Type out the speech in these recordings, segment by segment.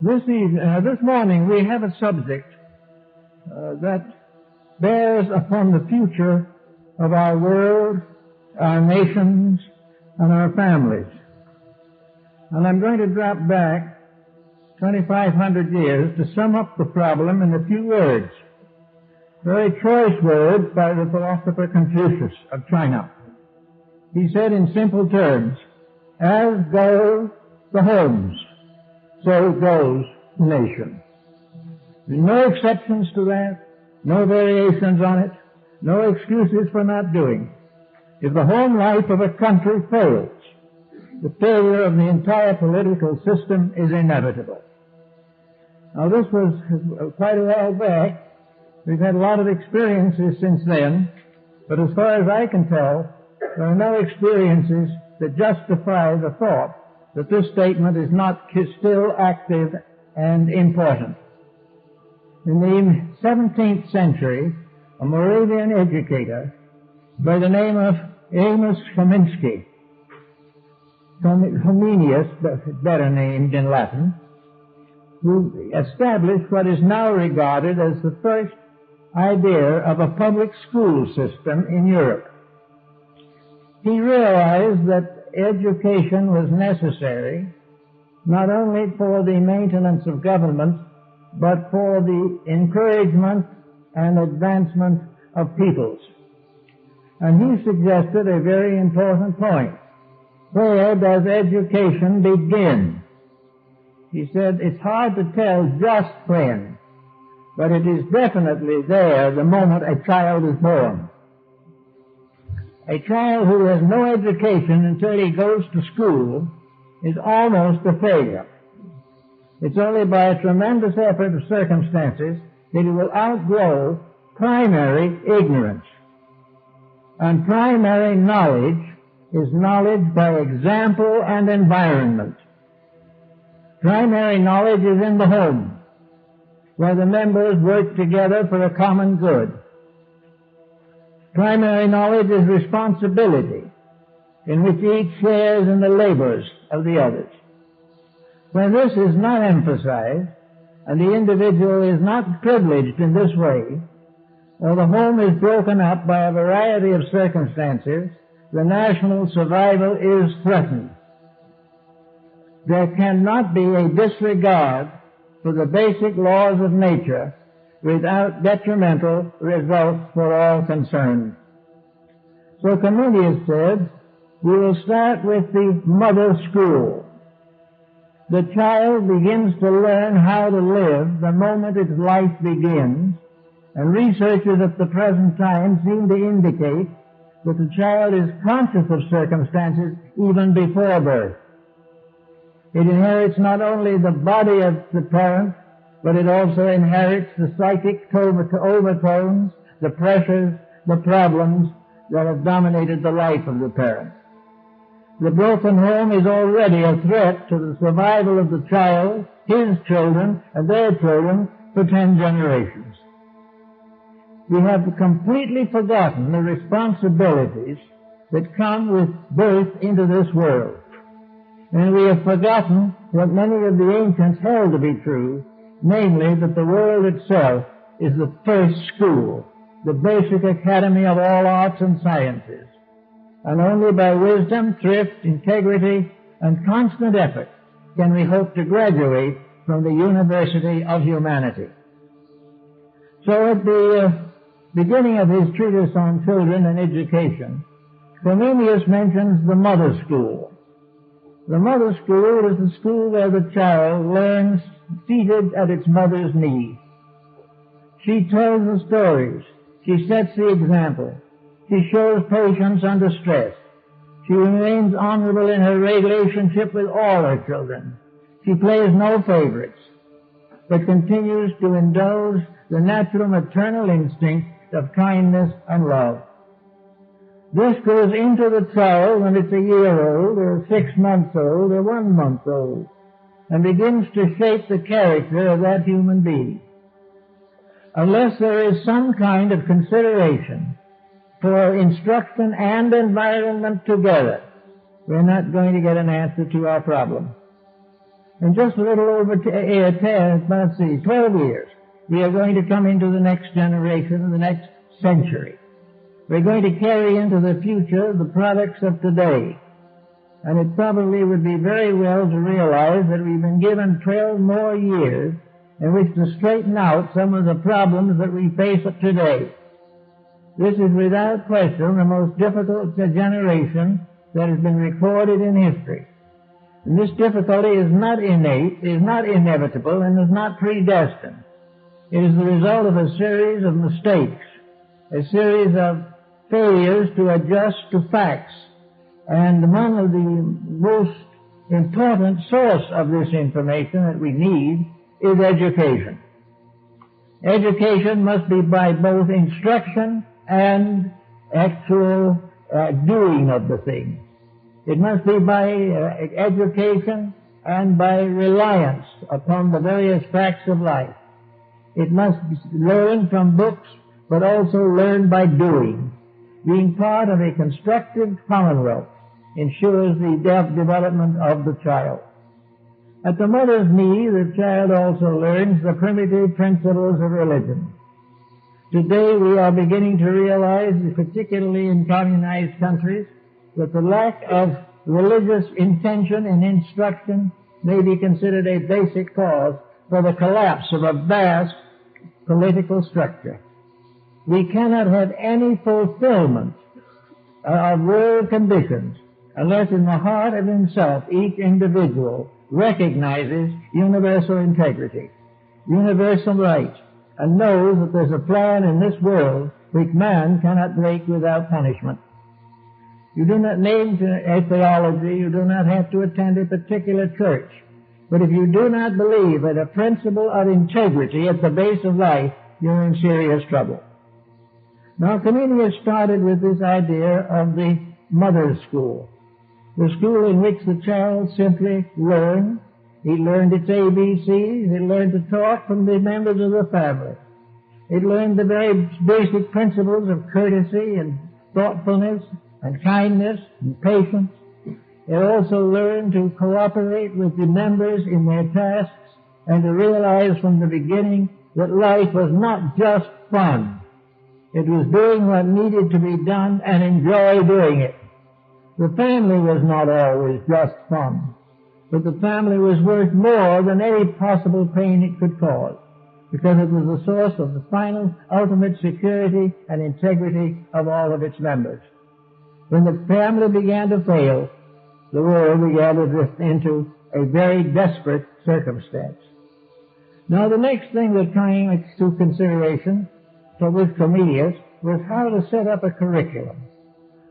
This morning we have a subject that bears upon the future of our world, our nations, and our families. And I'm going to drop back 2,500 years to sum up the problem in a few words, very choice words by the philosopher Confucius of China. He said in simple terms, "As go the homes, so goes the nation." There's no exceptions to that, no variations on it, no excuses for not doing. If the home life of a country fails, the failure of the entire political system is inevitable. Now, this was quite a while back. We've had a lot of experiences since then, but as far as I can tell, there are no experiences that justify the thought that this statement is not still active and important. In the 17th century, a Moravian educator by the name of Amos Comenius, better named in Latin, who established what is now regarded as the first idea of a public school system in Europe. He realized that education was necessary not only for the maintenance of government, but for the encouragement and advancement of peoples. And he suggested a very important point. Where does education begin? He said it's hard to tell just when, but it is definitely there the moment a child is born. A child who has no education until he goes to school is almost a failure. It's only by a tremendous effort of circumstances that he will outgrow primary ignorance. And primary knowledge is knowledge by example and environment. Primary knowledge is in the home, where the members work together for a common good. Primary knowledge is responsibility, in which each shares in the labors of the others. When this is not emphasized, and the individual is not privileged in this way, or the home is broken up by a variety of circumstances, the national survival is threatened. There cannot be a disregard for the basic laws of nature without detrimental results for all concerned. So Comenius said, we will start with the mother school. The child begins to learn how to live the moment its life begins, and researchers at the present time seem to indicate that the child is conscious of circumstances even before birth. It inherits not only the body of the parent, but it also inherits the psychic overtones, the pressures, the problems that have dominated the life of the parent. The broken home is already a threat to the survival of the child, his children, and their children for 10 generations. We have completely forgotten the responsibilities that come with birth into this world. And we have forgotten what many of the ancients held to be true, namely that the world itself is the first school, the basic academy of all arts and sciences. And only by wisdom, thrift, integrity, and constant effort can we hope to graduate from the University of Humanity. So at the beginning of his treatise on children and education, Comenius mentions the mother school. The mother school is the school where the child learns seated at its mother's knee. She tells the stories. She sets the example. She shows patience under stress. She remains honorable in her relationship with all her children. She plays no favorites, but continues to indulge the natural maternal instinct of kindness and love. This goes into the child when it's a year old, or 6 months old, or 1 month old, and begins to shape the character of that human being. Unless there is some kind of consideration for instruction and environment together, we're not going to get an answer to our problem. In just a little over 12 years, we are going to come into the next generation, the next century. We're going to carry into the future the products of today. And it probably would be very well to realize that we've been given 12 more years in which to straighten out some of the problems that we face today. This is without question the most difficult generation that has been recorded in history. And this difficulty is not innate, is not inevitable, and is not predestined. It is the result of a series of mistakes, a series of failures to adjust to facts. And one of the most important source of this information that we need is education. Education must be by both instruction and actual doing of the thing. It must be by education and by reliance upon the various facts of life. It must be learned from books, but also learned by doing. Being part of a constructive commonwealth ensures the development of the child. At the mother's knee, the child also learns the primitive principles of religion. Today we are beginning to realize, particularly in communized countries, that the lack of religious intention and instruction may be considered a basic cause for the collapse of a vast political structure. We cannot have any fulfillment of world conditions unless in the heart of himself each individual recognizes universal integrity, universal right, and knows that there's a plan in this world which man cannot break without punishment. You do not need a theology, you do not have to attend a particular church, but if you do not believe in a principle of integrity at the base of life, you're in serious trouble. Now, Comenius started with this idea of the mother's school, the school in which the child simply learned. He learned its ABCs, he learned to talk from the members of the family. It learned the very basic principles of courtesy and thoughtfulness and kindness and patience. It also learned to cooperate with the members in their tasks and to realize from the beginning that life was not just fun. It was doing what needed to be done and enjoy doing it. The family was not always just fun, but the family was worth more than any possible pain it could cause, because it was the source of the final, ultimate security and integrity of all of its members. When the family began to fail, the world began to drift into a very desperate circumstance. Now, the next thing that came into consideration with Comenius was how to set up a curriculum.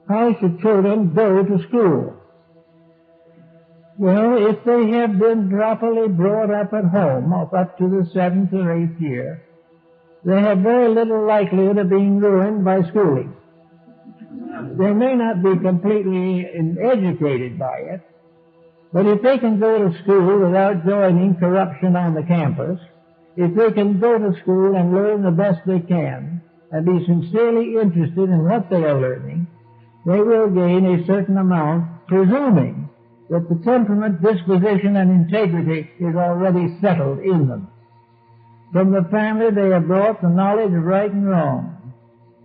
How should children go to school? Well, if they have been properly brought up at home up to the 7th or 8th year, they have very little likelihood of being ruined by schooling. They may not be completely educated by it, but if they can go to school without joining corruption on the campus, if they can go to school and learn the best they can and be sincerely interested in what they are learning, they will gain a certain amount, presuming that the temperament, disposition, and integrity is already settled in them. From the family they have brought the knowledge of right and wrong.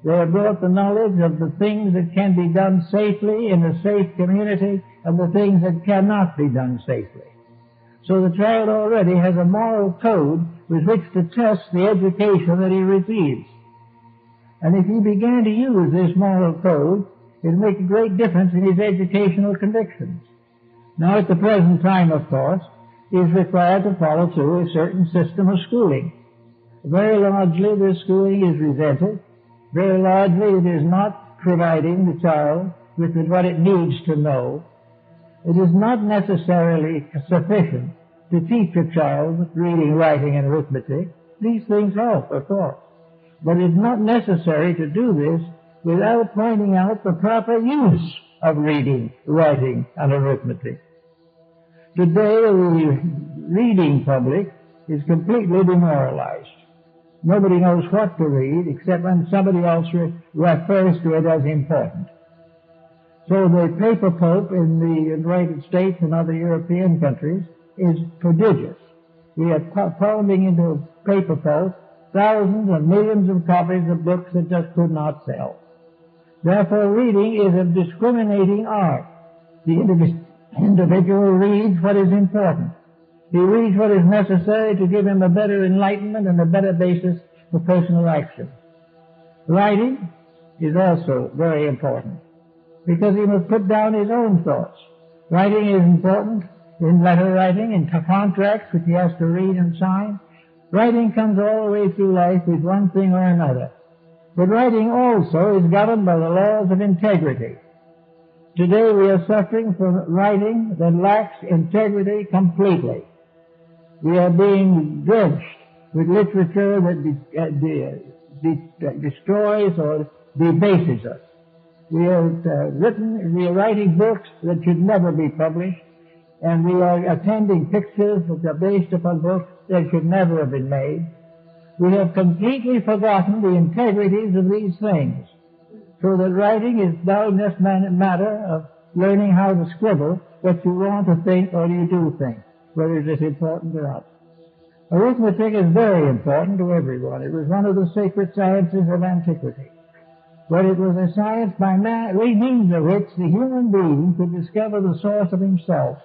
They have brought the knowledge of the things that can be done safely in a safe community and the things that cannot be done safely. So the child already has a moral code with which to test the education that he receives. And if he began to use this moral code, it would make a great difference in his educational convictions. Now, at the present time, of course, he is required to follow through a certain system of schooling. Very largely, this schooling is resented. Very largely, it is not providing the child with what it needs to know. It is not necessarily sufficient to teach a child reading, writing, and arithmetic. These things help, of course. But it is not necessary to do this without pointing out the proper use of reading, writing, and arithmetic. Today, the reading public is completely demoralized. Nobody knows what to read except when somebody else refers to it as important. So the paper pope in the United States and other European countries is prodigious. We are pounding into paper pulp thousands and millions of copies of books that just could not sell. Therefore, reading is a discriminating art. The individual reads what is important. He reads what is necessary to give him a better enlightenment and a better basis for personal action. Writing is also very important because he must put down his own thoughts. Writing is important in letter writing, in contracts which he has to read and sign. Writing comes all the way through life with one thing or another. But writing also is governed by the laws of integrity. Today we are suffering from writing that lacks integrity completely. We are being drenched with literature that destroys or debases us. We are writing books that should never be published, and we are attending pictures that are based upon books that should never have been made. We have completely forgotten the integrities of these things, so that writing is now just a matter of learning how to scribble what you want to think or you do think, whether it is important or not. Arithmetic is very important to everyone. It was one of the sacred sciences of antiquity. But it was a science by means of which the human being could discover the source of himself,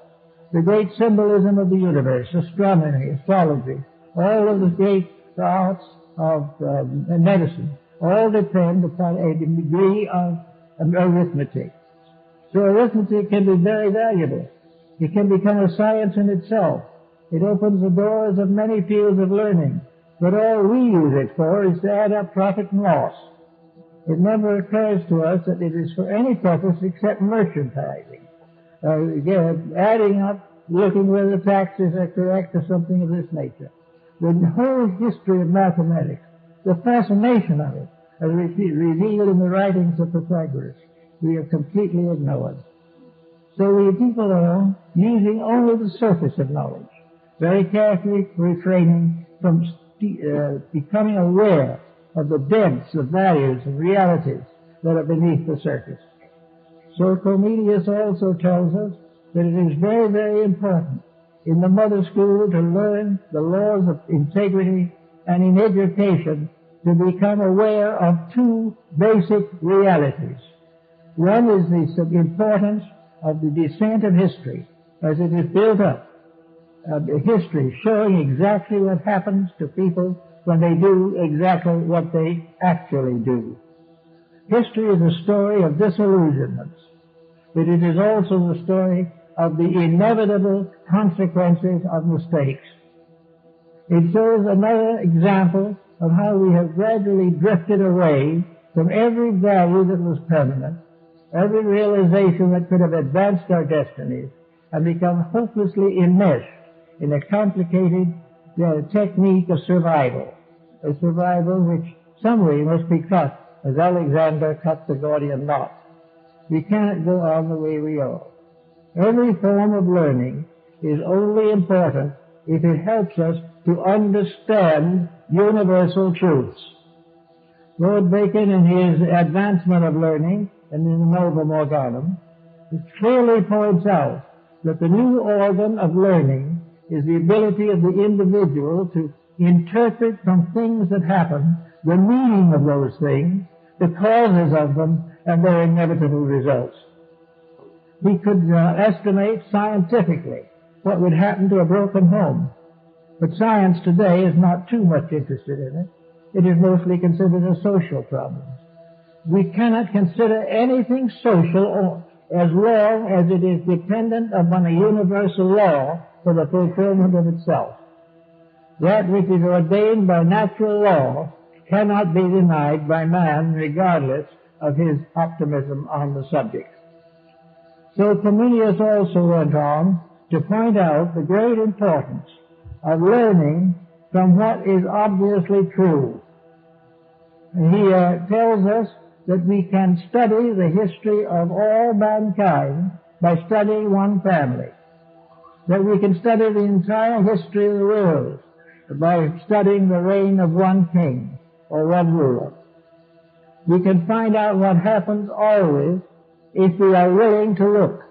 the great symbolism of the universe, astronomy, astrology, all of the great arts of medicine, all depend upon a degree of arithmetic. So arithmetic can be very valuable. It can become a science in itself. It opens the doors of many fields of learning, but all we use it for is to add up profit and loss. It never occurs to us that it is for any purpose except merchandising. Adding up, looking whether the taxes are correct or something of this nature. The whole history of mathematics, the fascination of it, as revealed in the writings of Pythagoras, we have completely ignored. So we people are using only the surface of knowledge, very carefully refraining from becoming aware of the depths of values and realities that are beneath the surface. So Comenius also tells us that it is very, very important in the mother school to learn the laws of integrity, and in education to become aware of two basic realities. One is the importance of the descent of history as it is built up. History showing exactly what happens to people when they do exactly what they actually do. History is a story of disillusionments, but it is also the story of the inevitable consequences of mistakes. It shows another example of how we have gradually drifted away from every value that was permanent, every realization that could have advanced our destinies, and become hopelessly enmeshed in a complicated technique of survival, a survival which some way must be cut, as Alexander cut the Gordian knot. We cannot go on the way we are. Every form of learning is only important if it helps us to understand universal truths. Lord Bacon, in his advancement of learning and in the Novum Organum, clearly points out that the new organ of learning is the ability of the individual to interpret from things that happen the meaning of those things, the causes of them, and their inevitable results. We could estimate scientifically what would happen to a broken home, but science today is not too much interested in it. It is mostly considered a social problem. We cannot consider anything social as long as it is dependent upon a universal law for the fulfillment of itself. That which is ordained by natural law cannot be denied by man, regardless of his optimism on the subject. So Comenius also went on to point out the great importance of learning from what is obviously true. And he tells us that we can study the history of all mankind by studying one family, that we can study the entire history of the world by studying the reign of one king or one ruler. We can find out what happens always if we are willing to look.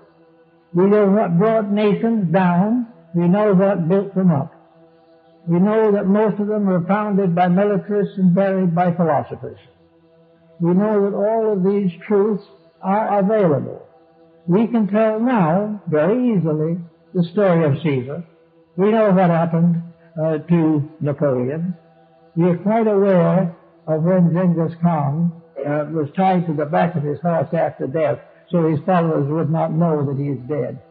We know what brought nations down We know what built them up. We know that most of them were founded by militarists and buried by philosophers. We know that all of these truths are available. We can tell now, very easily, the story of Caesar. We know what happened to Napoleon. We are quite aware of when Genghis Khan was tied to the back of his horse after death, so his followers would not know that he is dead.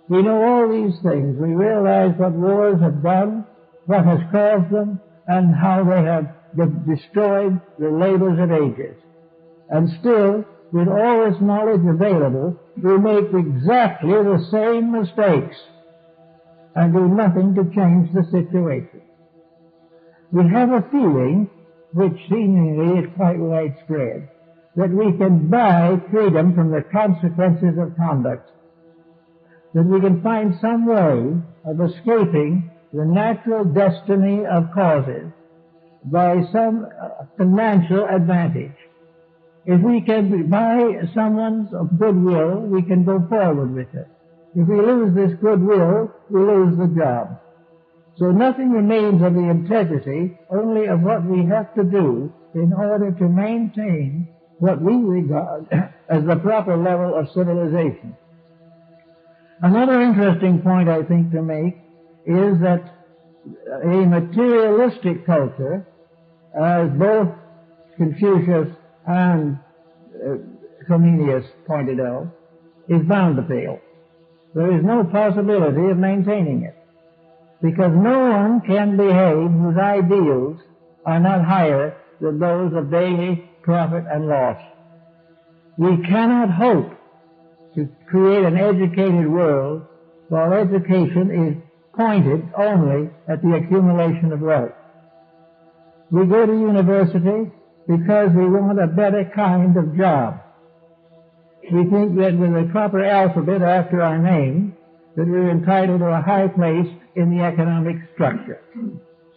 We know all these things. We realize what wars have done, what has caused them, and how they have destroyed the labors of ages. And still, with all this knowledge available, we make exactly the same mistakes and do nothing to change the situation. We have a feeling, which seemingly is quite widespread, that we can buy freedom from the consequences of conduct, that we can find some way of escaping the natural destiny of causes by some financial advantage. If we can buy someone's goodwill, we can go forward with it. If we lose this goodwill, we lose the job. So nothing remains of the integrity, only of what we have to do in order to maintain what we regard as the proper level of civilization. Another interesting point I think to make is that a materialistic culture, as both Confucius and Comenius pointed out, is bound to fail. There is no possibility of maintaining it, because no one can behave whose ideals are not higher than those of daily profit and loss. We cannot hope to create an educated world while education is pointed only at the accumulation of wealth. We go to university because we want a better kind of job. We think that with a proper alphabet after our name, that we're entitled to a high place in the economic structure.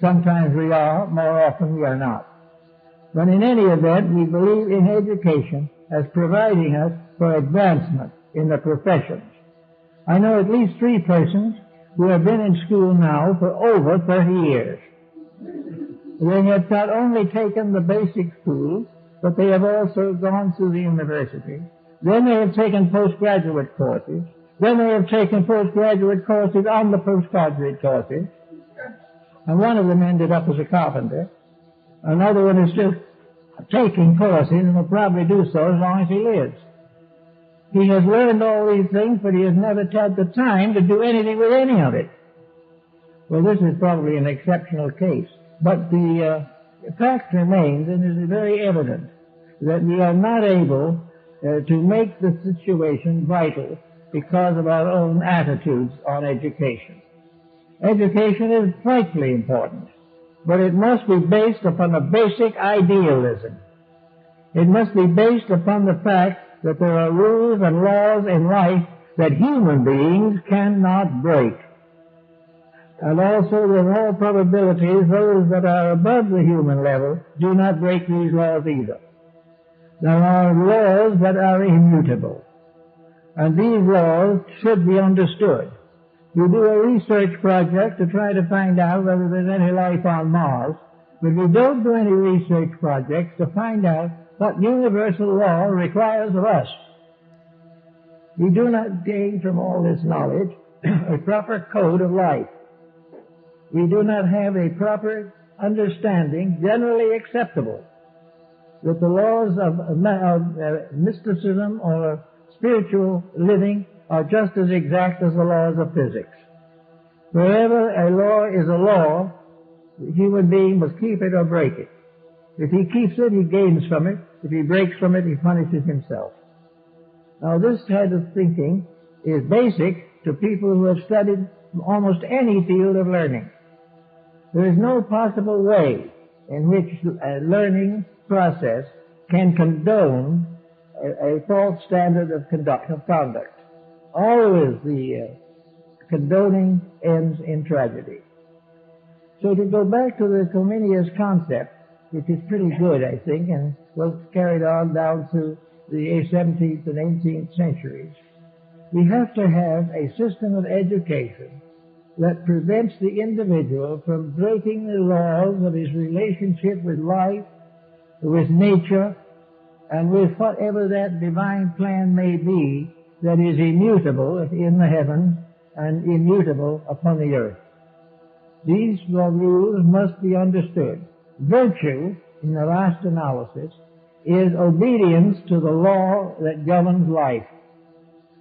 Sometimes we are, more often we are not. But in any event, we believe in education as providing us for advancement in the professions. I know at least 3 persons who have been in school now for over 30 years. They have not only taken the basic school, but they have also gone through the university. Then they have taken postgraduate courses. Then they have taken postgraduate courses on the postgraduate courses. And one of them ended up as a carpenter. Another one is still taking courses and will probably do so as long as he lives. He has learned all these things, but he has never had the time to do anything with any of it. Well, this is probably an exceptional case. But the fact remains, and it is very evident, that we are not able to make the situation vital because of our own attitudes on education. Education is vitally important, but it must be based upon a basic idealism. It must be based upon the fact that there are rules and laws in life that human beings cannot break. And also, with all probabilities, those that are above the human level do not break these laws either. There are laws that are immutable, and these laws should be understood. You do a research project to try to find out whether there's any life on Mars, but we don't do any research projects to find out what universal law requires of us. We do not gain from all this knowledge a proper code of life. We do not have a proper understanding, generally acceptable, that the laws of mysticism or spiritual living are just as exact as the laws of physics. Wherever a law is a law, the human being must keep it or break it. If he keeps it, he gains from it. If he breaks from it, he punishes himself. Now, this kind of thinking is basic to people who have studied almost any field of learning. There is no possible way in which a learning process can condone a false standard of conduct. Always the condoning ends in tragedy. So to go back to the Comenius concept, which is pretty good, I think, and was carried on down through the 17th and 18th centuries, we have to have a system of education that prevents the individual from breaking the laws of his relationship with life, with nature, and with whatever that divine plan may be that is immutable in the heavens and immutable upon the earth. These rules must be understood. Virtue, in the last analysis, is obedience to the law that governs life.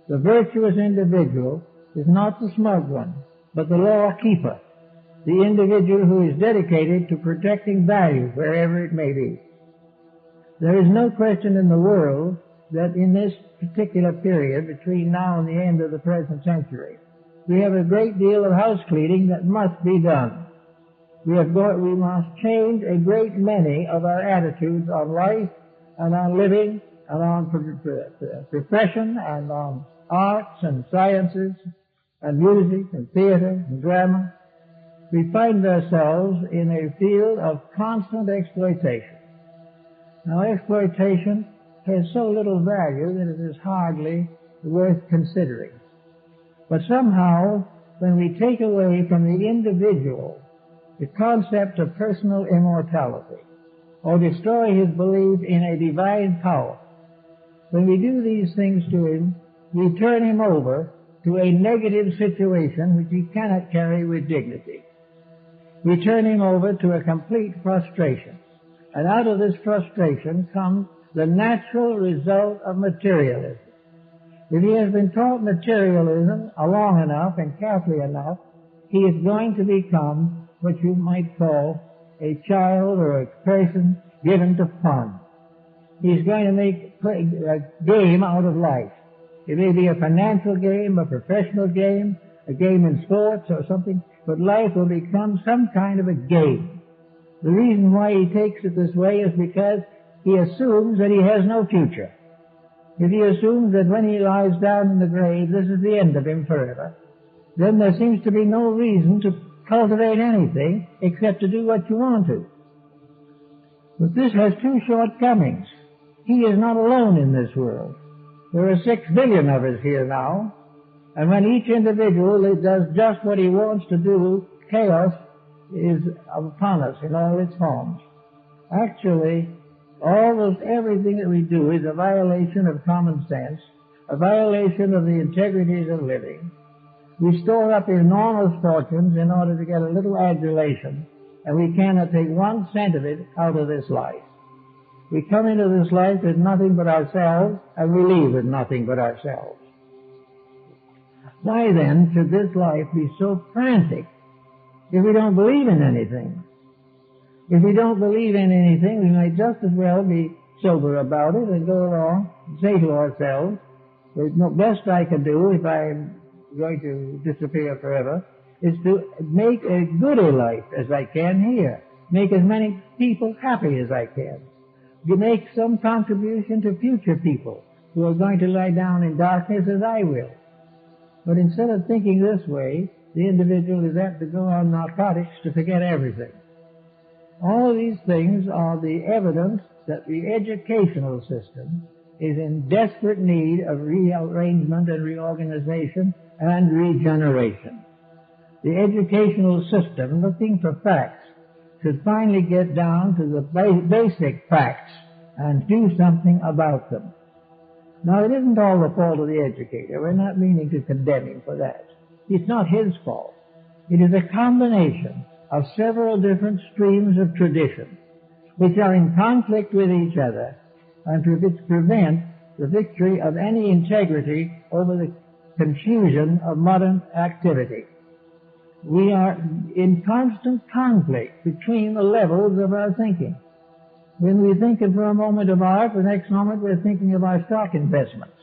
The virtuous individual is not the smug one, but the law keeper, the individual who is dedicated to protecting value wherever it may be. There is no question in the world that in this particular period between now and the end of the present century, we have a great deal of house cleaning that must be done. We must change a great many of our attitudes on life and on living and on profession and on arts and sciences and music and theater and drama. We find ourselves in a field of constant exploitation. Now, exploitation has so little value that it is hardly worth considering. But somehow, when we take away from the individual the concept of personal immortality, or destroy his belief in a divine power, when we do these things to him, we turn him over to a negative situation which he cannot carry with dignity. We turn him over to a complete frustration. And out of this frustration comes the natural result of materialism. If he has been taught materialism long enough and carefully enough, he is going to become what you might call a child or a person given to fun. He's going to make a game out of life. It may be a financial game, a professional game, a game in sports or something, but life will become some kind of a game. The reason why he takes it this way is because he assumes that he has no future. If he assumes that when he lies down in the grave, this is the end of him forever, then there seems to be no reason to cultivate anything except to do what you want to. But this has two shortcomings. He is not alone in this world. There are 6 billion of us here now, and when each individual does just what he wants to do, chaos is upon us in all its forms. Actually, almost everything that we do is a violation of common sense, a violation of the integrities of living. We store up enormous fortunes in order to get a little adulation, and we cannot take 1 cent of it out of this life. We come into this life with nothing but ourselves, and we leave with nothing but ourselves. Why then should this life be so frantic if we don't believe in anything? If we don't believe in anything, we might just as well be sober about it and go along and say to ourselves, the best I can do if I'm going to disappear forever is to make as good a life as I can here, make as many people happy as I can, to make some contribution to future people who are going to lie down in darkness as I will. But instead of thinking this way, the individual is apt to go on narcotics to forget everything. All these things are the evidence that the educational system is in desperate need of rearrangement and reorganization and regeneration. The educational system, looking for facts, should finally get down to the basic facts and do something about them. Now, it isn't all the fault of the educator. We're not meaning to condemn him for that. It's not his fault. It is a combination of several different streams of tradition which are in conflict with each other and which prevent the victory of any integrity over the confusion of modern activity. We are in constant conflict between the levels of our thinking. When we think for a moment of art, the next moment we're thinking of our stock investments.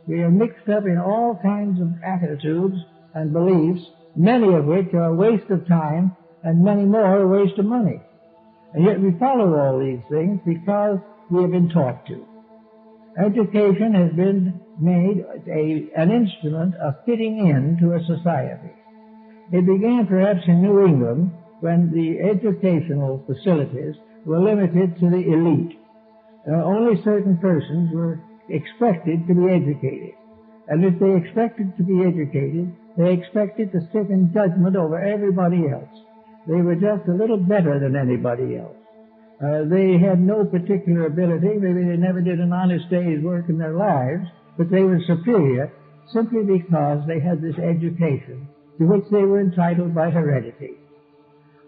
We are mixed up in all kinds of attitudes and beliefs, many of which are a waste of time and many more a waste of money. And yet we follow all these things because we have been taught to. Education has been made an instrument of fitting in to a society. It began perhaps in New England when the educational facilities were limited to the elite. Only certain persons were expected to be educated. And if they expected to be educated, They expected to sit in judgment over everybody else. They were just a little better than anybody else. They had no particular ability. Maybe they never did an honest day's work in their lives, but they were superior simply because they had this education to which they were entitled by heredity.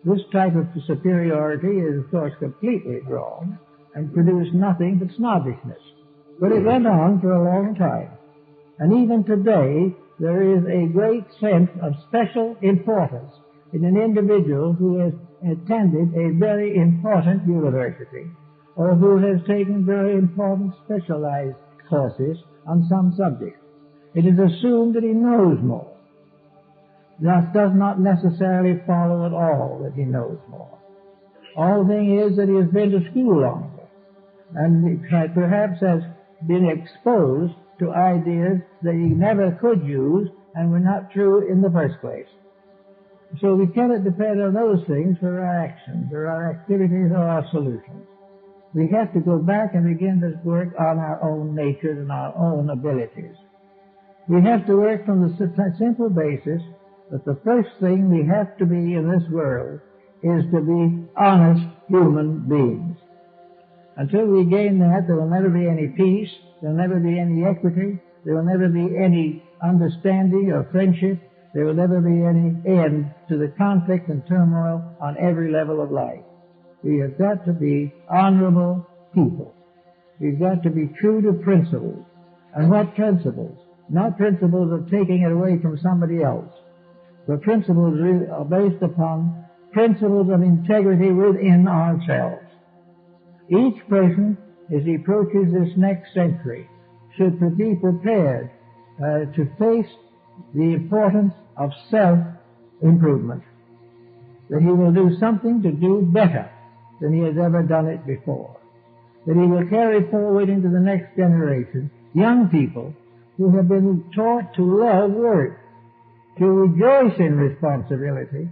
This type of superiority is, of course, completely wrong and produced nothing but snobbishness. But it went on for a long time. And even today, there is a great sense of special importance in an individual who has attended a very important university or who has taken very important specialized courses on some subject. It is assumed that he knows more. That does not necessarily follow at all that he knows more. All the thing is that he has been to school longer and perhaps has been exposed to ideas that he never could use and were not true in the first place. So we cannot depend on those things for our actions or our activities or our solutions. We have to go back and begin to work on our own nature and our own abilities. We have to work from the simple basis that the first thing we have to be in this world is to be honest human beings. Until we gain that, there will never be any peace, there will never be any equity, there will never be any understanding or friendship, there will never be any end to the conflict and turmoil on every level of life. We have got to be honorable people. We've got to be true to principles. And what principles? Not principles of taking it away from somebody else, but principles are based upon principles of integrity within ourselves. Each person, as he approaches this next century, should be prepared to face the importance of self-improvement, that he will do something to do better than he has ever done it before, that he will carry forward into the next generation young people who have been taught to love work, to rejoice in responsibility,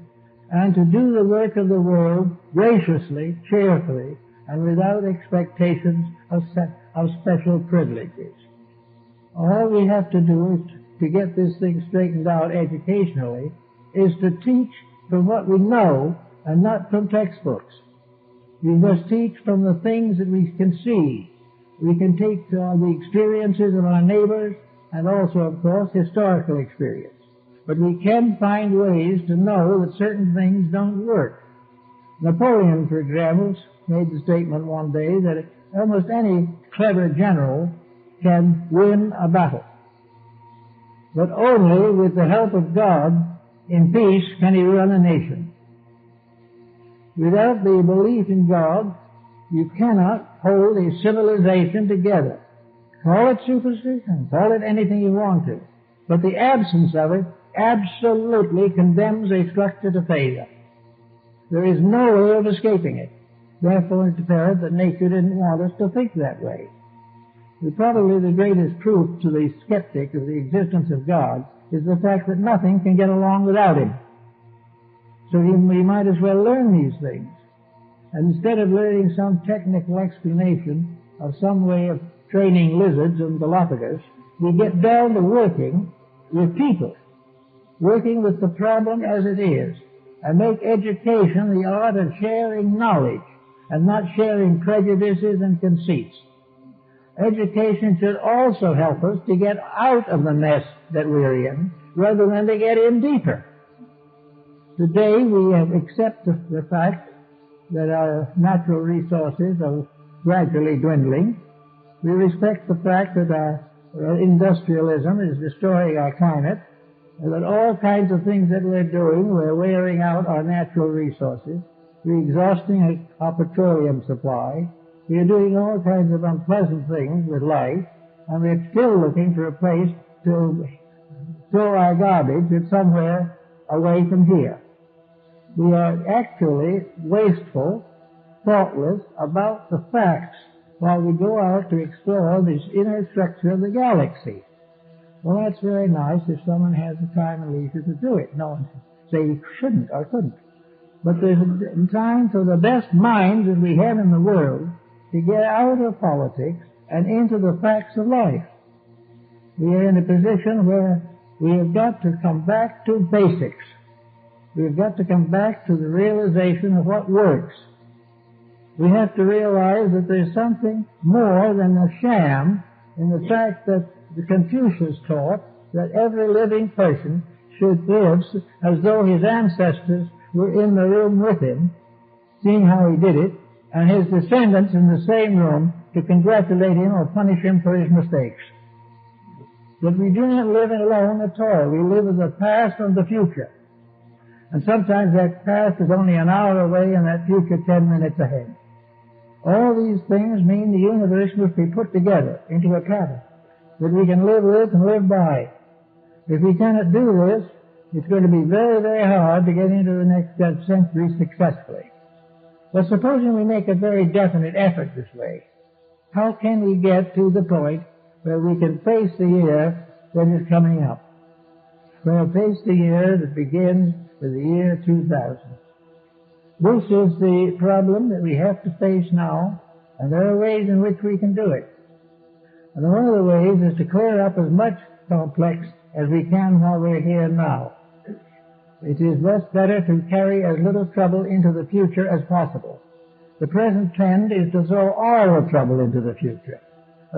and to do the work of the world graciously, cheerfully, and without expectations of special privileges. All we have to do is to get this thing straightened out educationally is to teach from what we know and not from textbooks. We must teach from the things that we can see. We can take the experiences of our neighbors and also, of course, historical experience. But we can find ways to know that certain things don't work. Napoleon, for example, made the statement one day that almost any clever general can win a battle. But only with the help of God in peace can he run a nation. Without the belief in God, you cannot hold a civilization together. Call it superstition, call it anything you want to, but the absence of it absolutely condemns a structure to failure. There is no way of escaping it. Therefore, it's apparent that nature didn't want us to think that way. Probably the greatest proof to the skeptic of the existence of God is the fact that nothing can get along without him. So we might as well learn these things. And instead of learning some technical explanation of some way of training lizards and Galapagos, we get down to working with people, working with the problem as it is, and make education the art of sharing knowledge and not sharing prejudices and conceits. Education should also help us to get out of the mess that we're in rather than to get in deeper. Today we have accepted the fact that our natural resources are gradually dwindling. We respect the fact that our industrialism is destroying our climate, and that all kinds of things that we're doing, we're wearing out our natural resources, we're exhausting our petroleum supply, we're doing all kinds of unpleasant things with life, and we're still looking for a place to throw our garbage that's somewhere away from here. We are actually wasteful, thoughtless about the facts while we go out to explore this inner structure of the galaxy. Well, that's very nice if someone has the time and leisure to do it. No one say he shouldn't or couldn't. But there's time for the best minds that we have in the world to get out of politics and into the facts of life. We are in a position where We have got to come back to basics. We've got to come back to the realization of what works. We have to realize that there's something more than a sham in the fact that the Confucius taught that every living person should live as though his ancestors were in the room with him, seeing how he did it, and his descendants in the same room to congratulate him or punish him for his mistakes. But we do not live alone at all. We live in the past and the future. And sometimes that past is only an hour away and that future 10 minutes ahead. All these things mean the universe must be put together into a pattern that we can live with and live by. If we cannot do this, it's going to be very, very hard to get into the next century successfully. But supposing we make a very definite effort this way, how can we get to the point where we can face the year that is coming up? We'll face the year that begins with the year 2000. This is the problem that we have to face now, and there are ways in which we can do it. And one of the ways is to clear up as much complex as we can while we're here now. It is thus better to carry as little trouble into the future as possible. The present trend is to throw all the trouble into the future,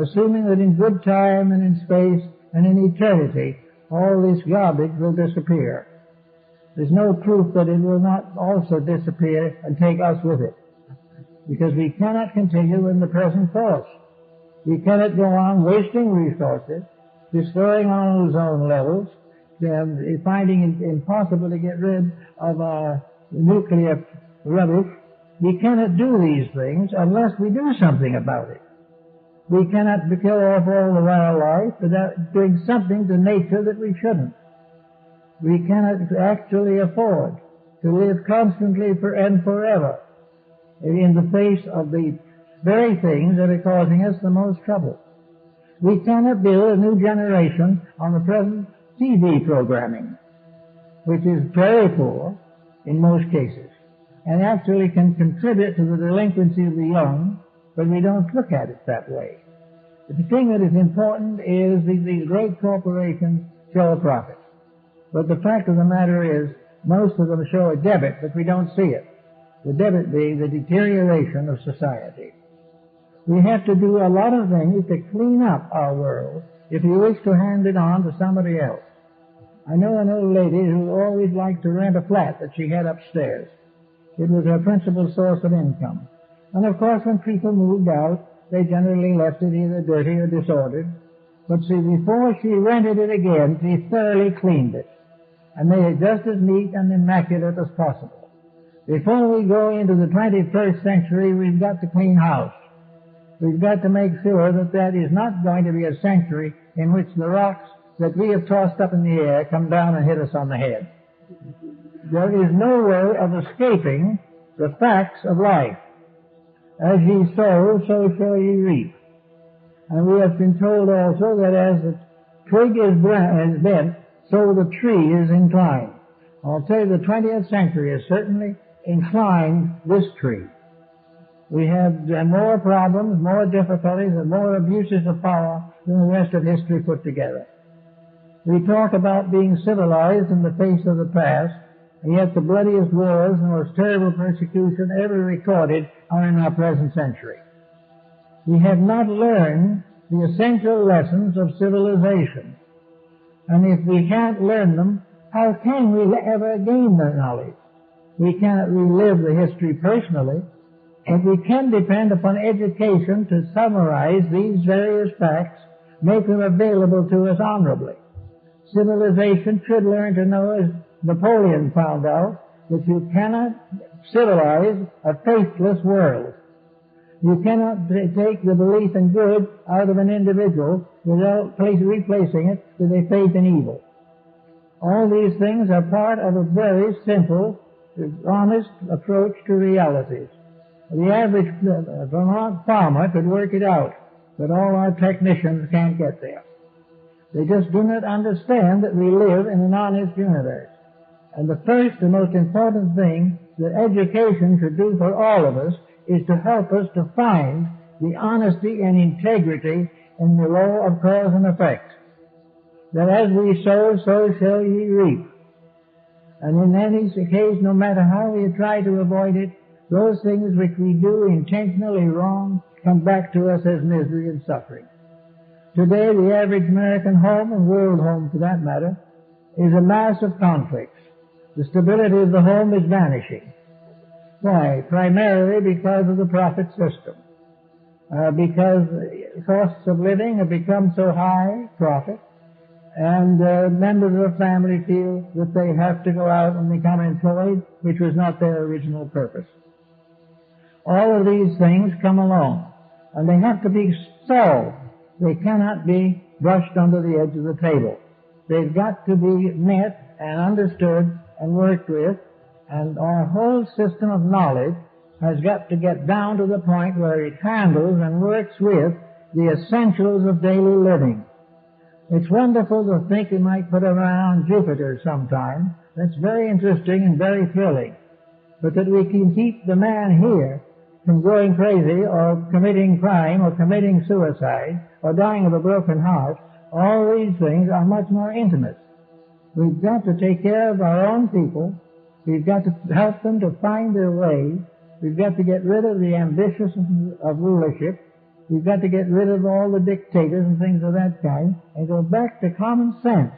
assuming that in good time and in space and in eternity, all this garbage will disappear. There's no proof that it will not also disappear and take us with it, because we cannot continue in the present course. We cannot go on wasting resources, destroying our ozone levels, finding it impossible to get rid of our nuclear rubbish. We cannot do these things unless we do something about it. We cannot kill off all the wildlife without doing something to nature that we shouldn't. We cannot actually afford to live constantly and forever in the face of the very things that are causing us the most trouble. We cannot build a new generation on the present TV programming, which is very poor in most cases, and actually can contribute to the delinquency of the young, but we don't look at it that way. The thing that is important is these great corporations show a profit. But the fact of the matter is, most of them show a debit, but we don't see it. The debit being the deterioration of society. We have to do a lot of things to clean up our world if we wish to hand it on to somebody else. I know an old lady who always liked to rent a flat that she had upstairs. It was her principal source of income. And of course, when people moved out, they generally left it either dirty or disordered. But see, before she rented it again, she thoroughly cleaned it and made it just as neat and immaculate as possible. Before we go into the 21st century, we've got to clean house. We've got to make sure that that is not going to be a century in which the rocks that we have tossed up in the air come down and hit us on the head. There is no way of escaping the facts of life. As ye sow, so shall ye reap. And we have been told also that as the twig is bent, so the tree is inclined. I'll tell you, the 20th century has certainly inclined this tree. We have more problems, more difficulties, and more abuses of power than the rest of history put together. We talk about being civilized in the face of the past, and yet the bloodiest wars and the most terrible persecution ever recorded are in our present century. We have not learned the essential lessons of civilization. And if we can't learn them, how can we ever gain their knowledge? We cannot relive the history personally, but we can depend upon education to summarize these various facts, make them available to us honorably. Civilization should learn to know, as Napoleon found out, that you cannot civilize a faithless world. You cannot take the belief in good out of an individual without replacing it with a faith in evil. All these things are part of a very simple, honest approach to realities. The average Vermont farmer could work it out, but all our technicians can't get there. They just do not understand that we live in an honest universe. And the first and most important thing that education should do for all of us is to help us to find the honesty and integrity in the law of cause and effect. that as we sow, so shall ye reap. And in any case, no matter how we try to avoid it, those things which we do intentionally wrong come back to us as misery and suffering. Today, the average American home, and world home for that matter, is a mass of conflicts. The stability of the home is vanishing. Why? Primarily because of the profit system. Because costs of living have become so high, profit, and members of the family feel that they have to go out and become employed, which was not their original purpose. All of these things come along, and they have to be solved. They cannot be brushed under the edge of the table. They've got to be met and understood and worked with, and our whole system of knowledge has got to get down to the point where it handles and works with the essentials of daily living. It's wonderful to think we might put around Jupiter sometime. That's very interesting and very thrilling. But that we can keep the man here from going crazy or committing crime or committing suicide or dying of a broken heart, all these things are much more intimate. We've got to take care of our own people. We've got to help them to find their way. We've got to get rid of the ambitions of rulership. We've got to get rid of all the dictators and things of that kind and go back to common sense.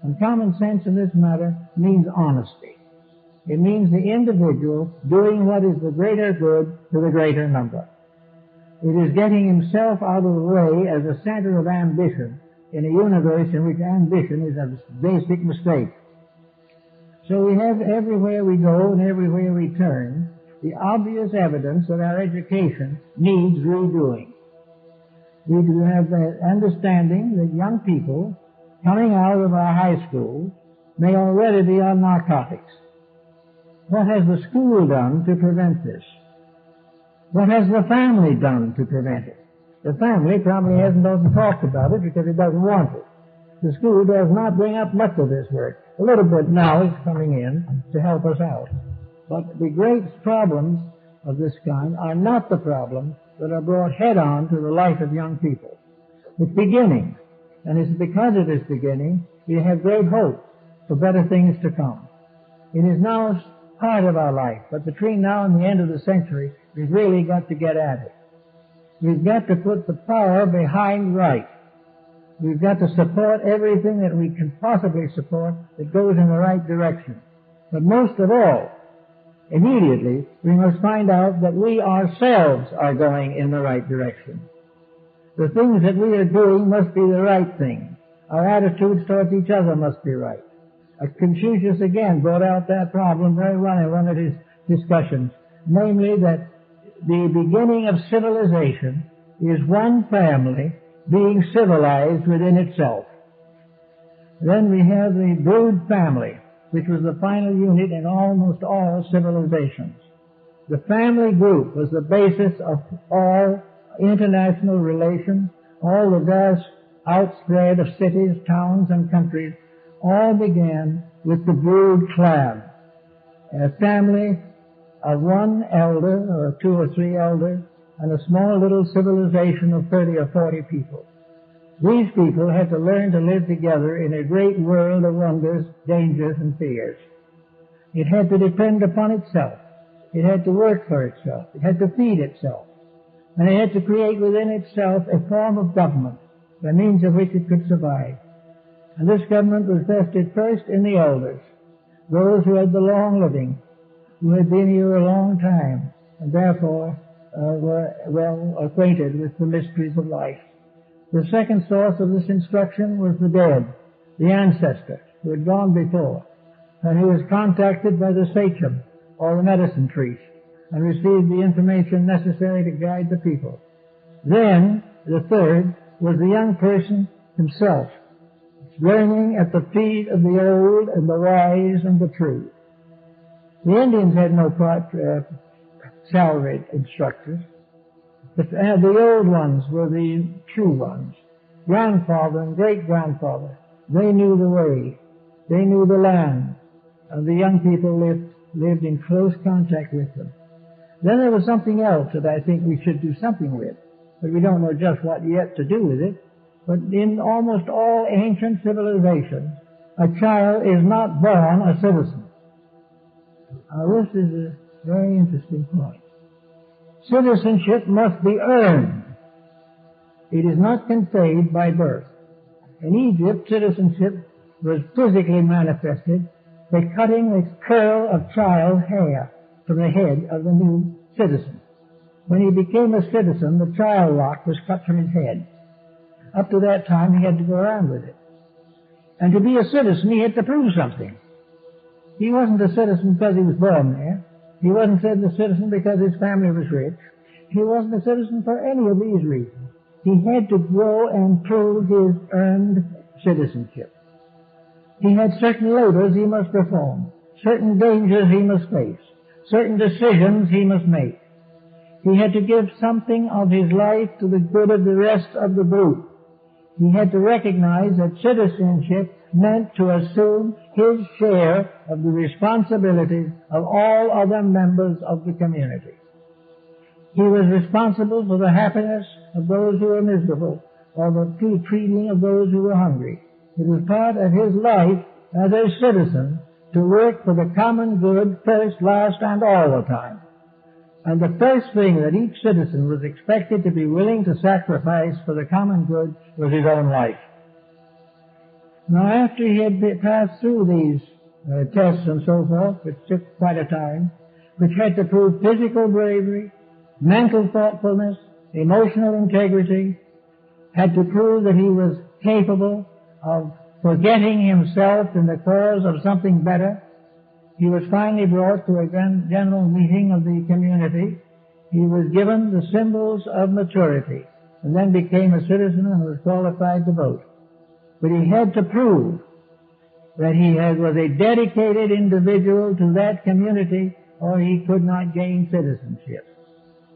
And common sense in this matter means honesty. It means the individual doing what is the greater good to the greater number. It is getting himself out of the way as a center of ambition in a universe in which ambition is a basic mistake. So we have everywhere we go and everywhere we turn the obvious evidence that our education needs redoing. We do have the understanding that young people coming out of our high schools may already be on narcotics. What has the school done to prevent this? What has the family done to prevent it? The family probably hasn't often talked about it because it doesn't want it. The school does not bring up much of this work. A little bit now is coming in to help us out. But the great problems of this kind are not the problems that are brought head-on to the life of young people. It's beginning, and it's because it is beginning we have great hope for better things to come. It is now part of our life, but between now and the end of the century, we've really got to get at it. We've got to put the power behind right. We've got to support everything that we can possibly support that goes in the right direction. But most of all, immediately, we must find out that we ourselves are going in the right direction. The things that we are doing must be the right thing. Our attitudes towards each other must be right. Confucius again brought out that problem very well in one of his discussions, namely that the beginning of civilization is one family being civilized within itself. Then we have the brood family, which was the final unit in almost all civilizations. The family group was the basis of all international relations, all the vast outspread of cities, towns, and countries, all began with the brood clan, a family of one elder or two or three elders and a small little civilization of 30 or 40 people. These people had to learn to live together in a great world of wonders, dangers, and fears. It had to depend upon itself. It had to work for itself. It had to feed itself. And it had to create within itself a form of government by means of which it could survive. And this government was vested first in the elders, those who had the long living, who had been here a long time, and therefore were well acquainted with the mysteries of life. The second source of this instruction was the dead, the ancestor who had gone before, and who was contacted by the sachem, or the medicine priest, and received the information necessary to guide the people. Then, the third was the young person himself, learning at the feet of the old and the wise and the true. The Indians had no salaried instructors. The old ones were the true ones. Grandfather and great-grandfather, they knew the way. They knew the land. And the young people lived in close contact with them. Then there was something else that I think we should do something with, but we don't know just what yet to do with it. but in almost all ancient civilizations, a child is not born a citizen. Now, this is a very interesting point. Citizenship must be earned. It is not conferred by birth. In Egypt, citizenship was physically manifested by cutting the curl of child hair from the head of the new citizen. When he became a citizen, the child lock was cut from his head. Up to that time, he had to go around with it. And to be a citizen, he had to prove something. He wasn't a citizen because he was born there. He wasn't a citizen because his family was rich. He wasn't a citizen for any of these reasons. He had to go and prove his earned citizenship. He had certain labors he must perform, certain dangers he must face, certain decisions he must make. He had to give something of his life to the good of the rest of the group. He had to recognize that citizenship meant to assume his share of the responsibilities of all other members of the community. He was responsible for the happiness of those who were miserable, or the feeding of those who were hungry. It was part of his life as a citizen to work for the common good first, last, and all the time. And the first thing that each citizen was expected to be willing to sacrifice for the common good was his own life. Now, after he had passed through these tests and so forth, which took quite a time, which had to prove physical bravery, mental thoughtfulness, emotional integrity, had to prove that he was capable of forgetting himself in the cause of something better, he was finally brought to a general meeting of the community. He was given the symbols of maturity, and then became a citizen and was qualified to vote. But he had to prove that he was a dedicated individual to that community, or he could not gain citizenship.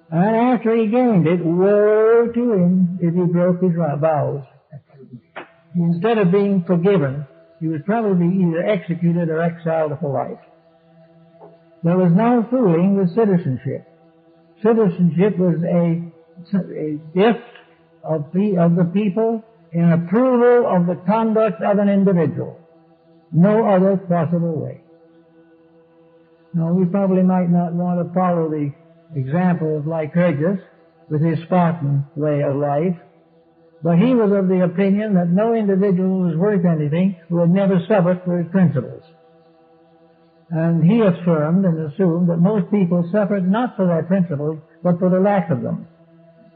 And after he gained it, woe to him if he broke his vows. Instead of being forgiven, he was probably either executed or exiled for life. There was no fooling with citizenship. Citizenship was a gift of the people in approval of the conduct of an individual. No other possible way. Now, we probably might not want to follow the example of Lycurgus with his Spartan way of life, but he was of the opinion that no individual was worth anything who had never suffered for his principles. And he affirmed and assumed that most people suffered not for their principles, but for the lack of them.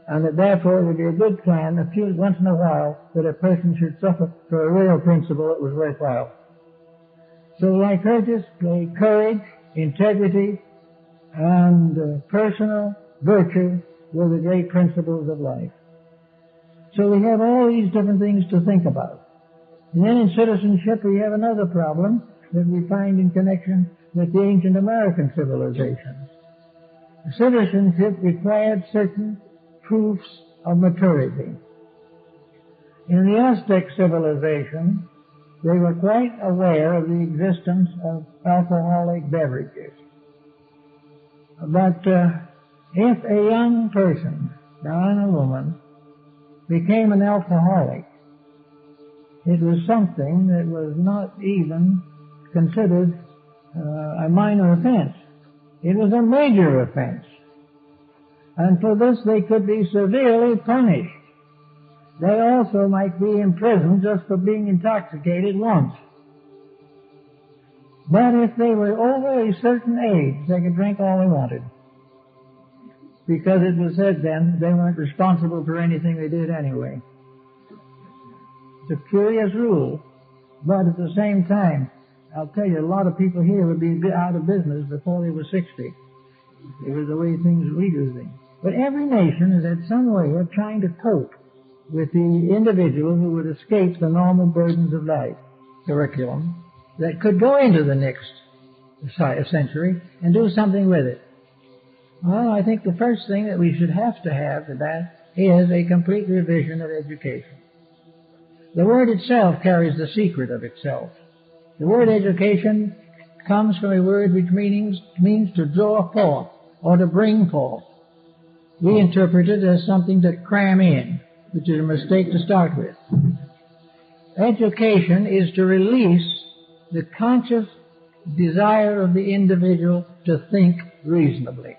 And that therefore it would be a good plan, once in a while, that a person should suffer for a real principle that was worthwhile. So Lycurgus played courage, integrity, and personal virtue were the great principles of life. So we have all these different things to think about. And then in citizenship we have another problem that we find in connection with the ancient American civilizations. Citizenship required certain proofs of maturity. In the Aztec civilization, they were quite aware of the existence of alcoholic beverages. But if a young person, man or woman, became an alcoholic, it was something that was not even considered a minor offense. It was a major offense. And for this they could be severely punished. They also might be imprisoned just for being intoxicated once. But if they were over a certain age, they could drink all they wanted. Because it was said then they weren't responsible for anything they did anyway. It's a curious rule, but at the same time, I'll tell you, a lot of people here would be out of business before they were 60. It was the way we do things. But every nation has had some way of trying to cope with the individual who would escape the normal burdens of life curriculum that could go into the next century and do something with it. Well, I think the first thing that we should have to have for that is a complete revision of education. The word itself carries the secret of itself. The word education comes from a word which means to draw forth or to bring forth. We interpret it as something to cram in. which is a mistake to start with. Education is to release the conscious desire of the individual to think reasonably.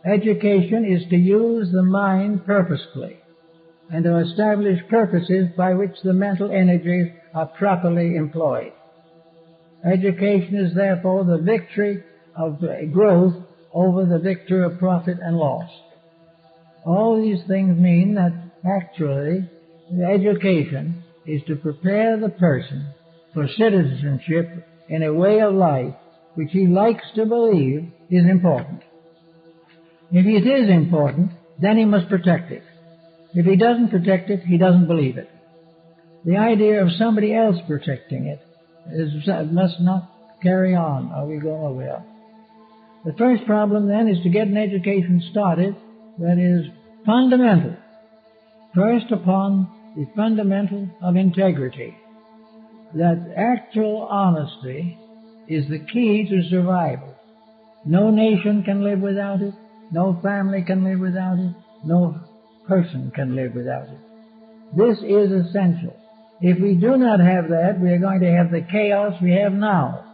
Education is to use the mind purposefully and to establish purposes by which the mental energies are properly employed. Education is therefore the victory of growth over the victory of profit and loss. All these things mean that actually the education is to prepare the person for citizenship in a way of life which he likes to believe is important. If it is important, then he must protect it. If he doesn't protect it, he doesn't believe it. The idea of somebody else protecting it must not carry on, or we go nowhere. The first problem then is to get an education started that is fundamental. First upon the fundamental of integrity. That actual honesty is the key to survival. No nation can live without it. No family can live without it. No person can live without it. This is essential. If we do not have that, we are going to have the chaos we have now.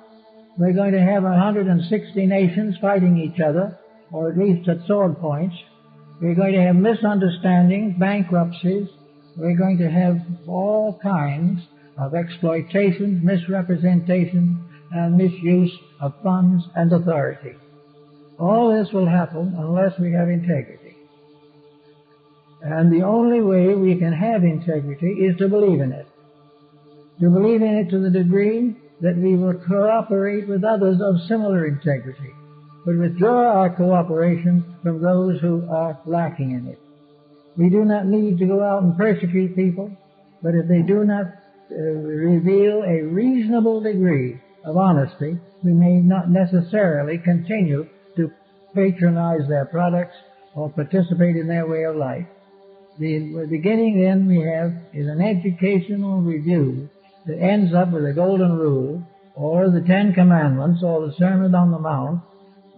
We're going to have 160 nations fighting each other, or at least at sword points. We're going to have misunderstandings, bankruptcies. We're going to have all kinds of exploitation, misrepresentation, and misuse of funds and authority. All this will happen unless we have integrity. And the only way we can have integrity is to believe in it. To believe in it to the degree that we will cooperate with others of similar integrity, but withdraw our cooperation from those who are lacking in it. We do not need to go out and persecute people, but if they do not reveal a reasonable degree of honesty, we may not necessarily continue to patronize their products or participate in their way of life. The beginning then we have is an educational review that ends up with the Golden Rule, or the Ten Commandments, or the Sermon on the Mount,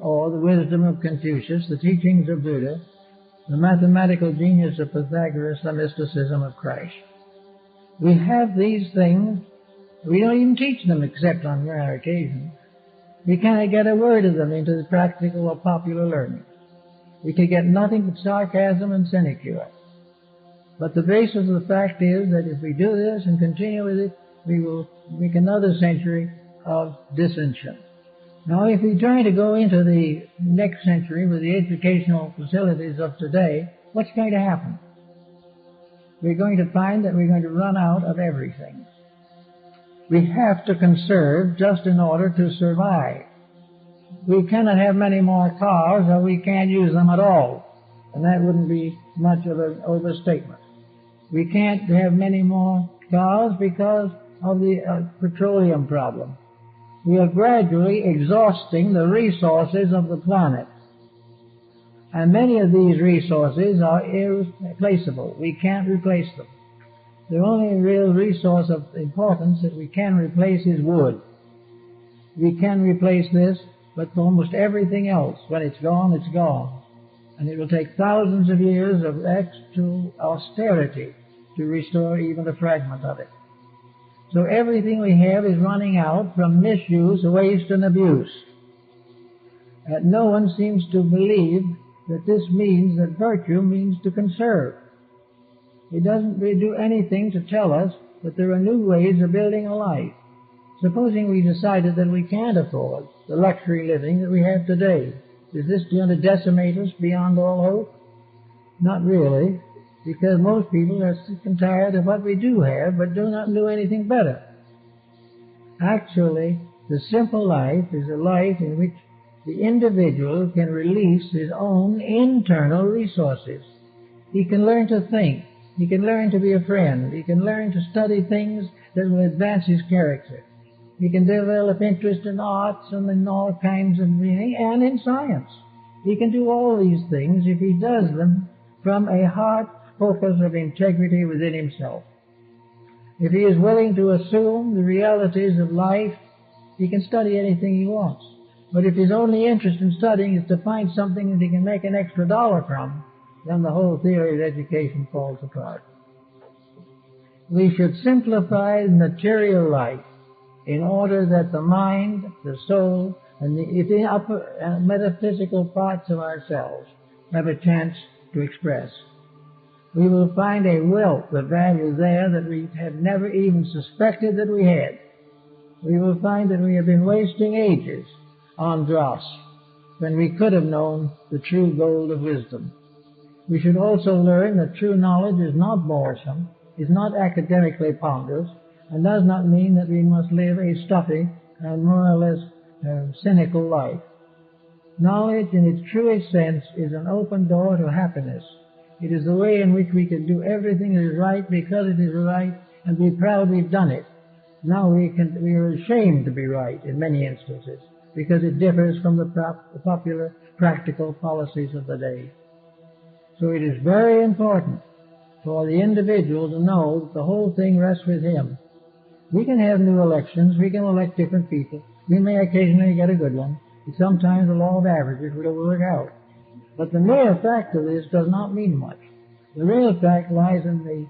or the wisdom of Confucius, the teachings of Buddha, the mathematical genius of Pythagoras, the mysticism of Christ. We have these things. We don't even teach them except on rare occasions. We cannot get a word of them into the practical or popular learning. We can get nothing but sarcasm and sinecure. But the basis of the fact is that if we do this and continue with it, we will make another century of dissension. Now, if we try to go into the next century with the educational facilities of today, what's going to happen? We're going to find that we're going to run out of everything. We have to conserve just in order to survive. We cannot have many more cars, or we can't use them at all. And that wouldn't be much of an overstatement. We can't have many more cars because of the petroleum problem. We are gradually exhausting the resources of the planet. And many of these resources are irreplaceable. We can't replace them. The only real resource of importance that we can replace is wood. We can replace this, but for almost everything else, when it's gone, it's gone. And it will take thousands of years of actual austerity to restore even a fragment of it. So everything we have is running out from misuse, waste, and abuse. And no one seems to believe that this means that virtue means to conserve. It doesn't do anything to tell us that there are new ways of building a life. Supposing we decided that we can't afford the luxury living that we have today, is this going to decimate us beyond all hope? Not really, because most people are sick and tired of what we do have, but do not do anything better. Actually, the simple life is a life in which the individual can release his own internal resources. He can learn to think. He can learn to be a friend. He can learn to study things that will advance his character. He can develop interest in arts and in all kinds of meaning, and in science. He can do all these things if he does them from a heart focus of integrity within himself. If he is willing to assume the realities of life, he can study anything he wants. But if his only interest in studying is to find something that he can make an extra dollar from, then the whole theory of education falls apart. We should simplify material life in order that the mind, the soul, and the upper metaphysical parts of ourselves have a chance to express. We will find a wealth of value there that we have never even suspected that we had. We will find that we have been wasting ages on dross when we could have known the true gold of wisdom. We should also learn that true knowledge is not boresome, is not academically ponderous, and does not mean that we must live a stuffy and more or less cynical life. Knowledge in its truest sense is an open door to happiness. It is the way in which we can do everything that is right because it is right and be proud we've done it. Now we are ashamed to be right in many instances because it differs from the popular practical policies of the day. So it is very important for the individual to know that the whole thing rests with him. We can have new elections, we can elect different people, we may occasionally get a good one, and sometimes the law of averages will work out. But the mere fact of this does not mean much. The real fact lies in the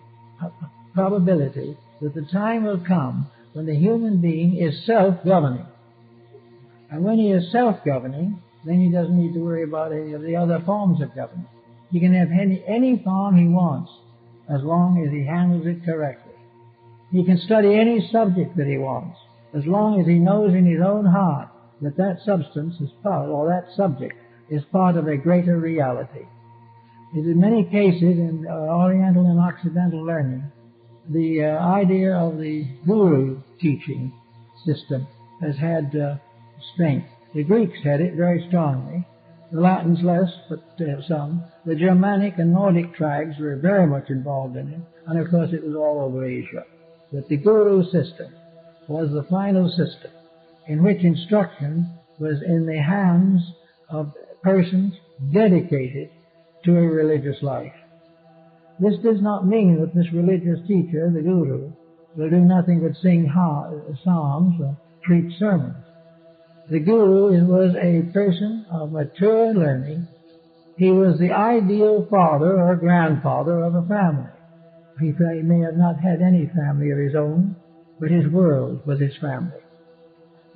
probability that the time will come when the human being is self-governing. And when he is self-governing, then he doesn't need to worry about any of the other forms of government. He can have any form he wants as long as he handles it correctly. He can study any subject that he wants as long as he knows in his own heart that that substance is part, or that subject is part of a greater reality. In many cases in Oriental and Occidental learning, the idea of the guru teaching system has had strength. The Greeks had it very strongly, the Latins less, but some. The Germanic and Nordic tribes were very much involved in it, and of course it was all over Asia. That the guru system was the final system in which instruction was in the hands of persons dedicated to a religious life. This does not mean that this religious teacher, the guru, will do nothing but sing psalms or preach sermons. The guru was a person of mature learning. He was the ideal father or grandfather of a family. He may have not had any family of his own, but his world was his family.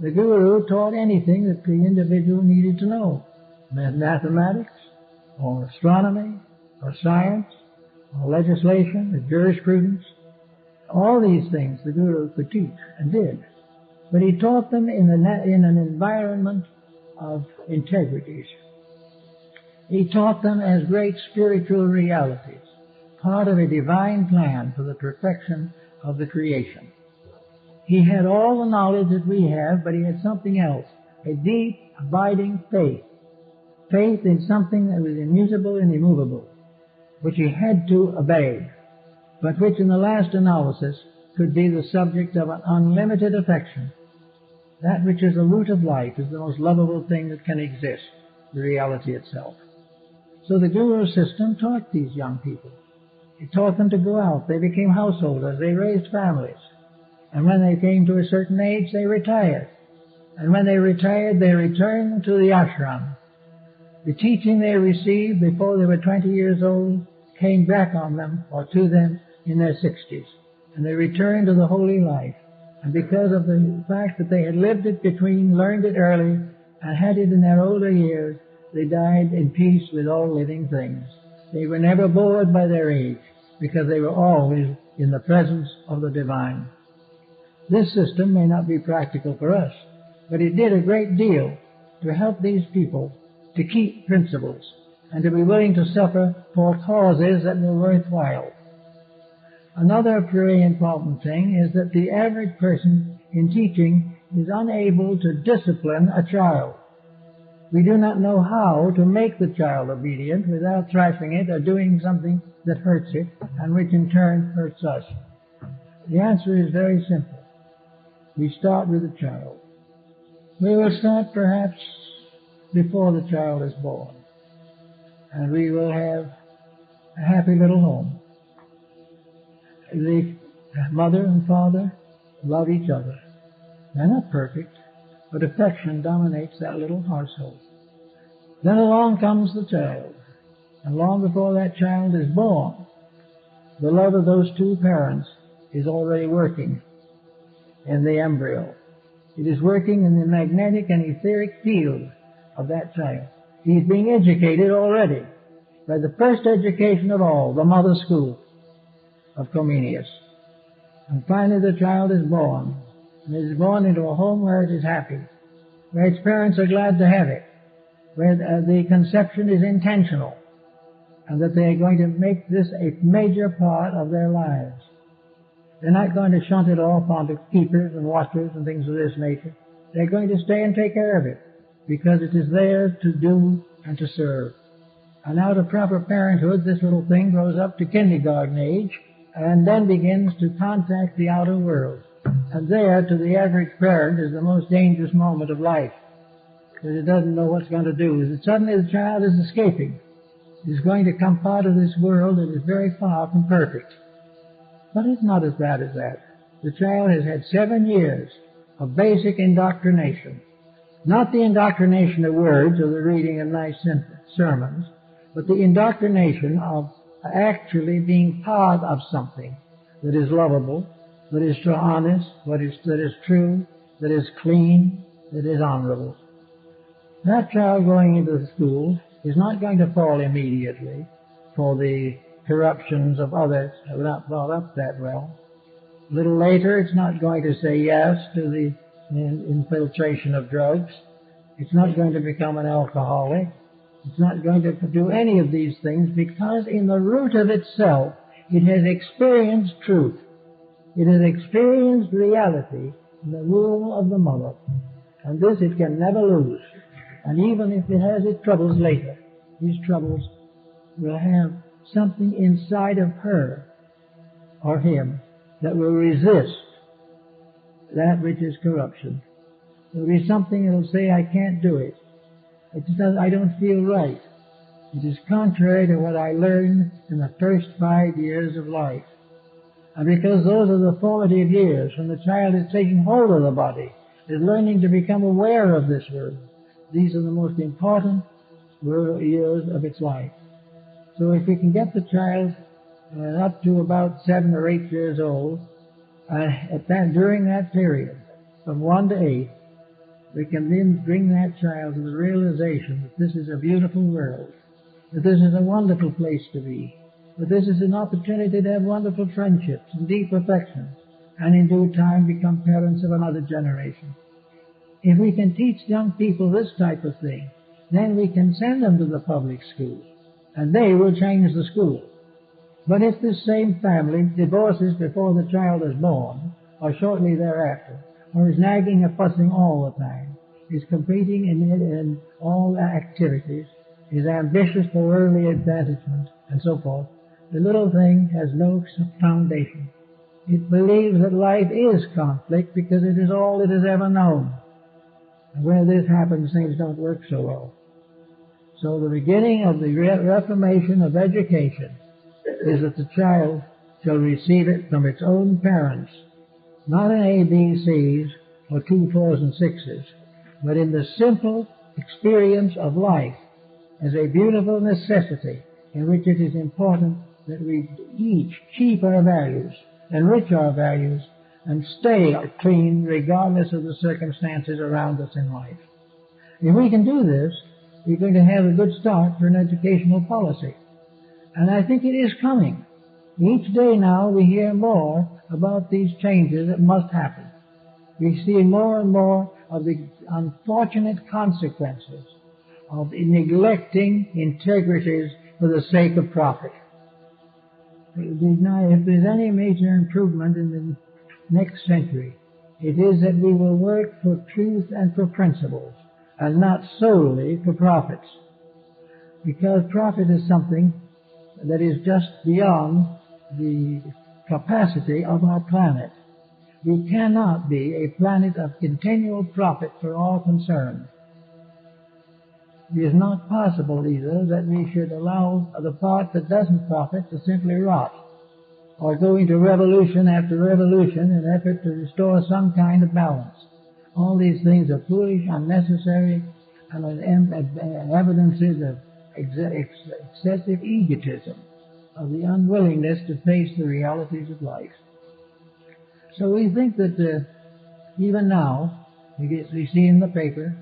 The guru taught anything that the individual needed to know. Mathematics, or astronomy, or science, or legislation, or jurisprudence. All these things the guru could teach, and did. But he taught them in an environment of integrities. He taught them as great spiritual realities, part of a divine plan for the perfection of the creation. He had all the knowledge that we have, but he had something else, a deep, abiding faith. Faith in something that was immutable and immovable, which he had to obey, but which in the last analysis could be the subject of an unlimited affection. That which is the root of life is the most lovable thing that can exist, the reality itself. So the guru system taught these young people. It taught them to go out. They became householders. They raised families. And when they came to a certain age, they retired. And when they retired, they returned to the ashram. The teaching they received before they were 20 years old came back on them, or to them, in their 60s. And they returned to the holy life. And because of the fact that they had lived it between, learned it early, and had it in their older years, they died in peace with all living things. They were never bored by their age, because they were always in the presence of the divine. This system may not be practical for us, but it did a great deal to help these people to keep principles and to be willing to suffer for causes that were worthwhile. Another very important thing is that the average person in teaching is unable to discipline a child. We do not know how to make the child obedient without thrashing it or doing something that hurts it and which in turn hurts us. The answer is very simple. We start with the child. We will start perhaps before the child is born, and we will have a happy little home. The mother and father love each other. They're not perfect, but affection dominates that little household. Then along comes the child. And long before that child is born, the love of those two parents is already working in the embryo. It is working in the magnetic and etheric field of that child. He's being educated already by the first education of all, the mother school of Comenius. And finally the child is born, and it is born into a home where it is happy, where its parents are glad to have it, where the conception is intentional, and that they are going to make this a major part of their lives. They're not going to shunt it off onto keepers and watchers and things of this nature. They're going to stay and take care of it, because it is theirs to do and to serve. And out of proper parenthood, this little thing grows up to kindergarten age, and then begins to contact the outer world. And there, to the average parent, is the most dangerous moment of life, because it doesn't know what's going to do. And suddenly the child is escaping. Is going to come part of this world that is very far from perfect. But it's not as bad as that. The child has had 7 years of basic indoctrination. Not the indoctrination of words or the reading of nice sermons, but the indoctrination of actually being part of something that is lovable, that is honest, that is true, that is clean, that is honorable. That child going into the school is not going to fall immediately for the corruptions of others who are not brought up that well. A little later, it's not going to say yes to the infiltration of drugs. It's not going to become an alcoholic. It's not going to do any of these things, because in the root of itself, it has experienced truth. It has experienced reality in the womb of the mother. And this it can never lose. And even if it has its troubles later, these troubles will have something inside of her or him that will resist that which is corruption. There will be something that will say, I can't do it. I don't feel right. It is contrary to what I learned in the first 5 years of life. And because those are the formative years when the child is taking hold of the body, is learning to become aware of this world, these are the most important years of its life. So if we can get the child up to about 7 or 8 years old, during that period, from 1 to 8, we can then bring that child to the realization that this is a beautiful world, that this is a wonderful place to be, that this is an opportunity to have wonderful friendships and deep affections, and in due time become parents of another generation. If we can teach young people this type of thing, then we can send them to the public schools, and they will change the school. But if this same family divorces before the child is born, or shortly thereafter, or is nagging and fussing all the time, is competing in all activities, is ambitious for early advancement, and so forth, the little thing has no foundation. It believes that life is conflict because it is all it has ever known. And where this happens, things don't work so well. So the beginning of the reformation of education is that the child shall receive it from its own parents, not in ABCs or 2, 4s, and 6s, but in the simple experience of life as a beautiful necessity in which it is important that we each keep our values, enrich our values, and stay clean regardless of the circumstances around us in life. If we can do this, we're going to have a good start for an educational policy. And I think it is coming. Each day now we hear more about these changes that must happen. We see more and more of the unfortunate consequences of neglecting integrities for the sake of profit. If there's any major improvement in the next century, it is that we will work for truth and for principles, and not solely for profits. Because profit is something that is just beyond the capacity of our planet. We cannot be a planet of continual profit for all concerned. It is not possible either that we should allow the part that doesn't profit to simply rot, or go into revolution after revolution in an effort to restore some kind of balance. All these things are foolish, unnecessary, and evidences of excessive egotism, of the unwillingness to face the realities of life. So we think that even now, we see in the paper,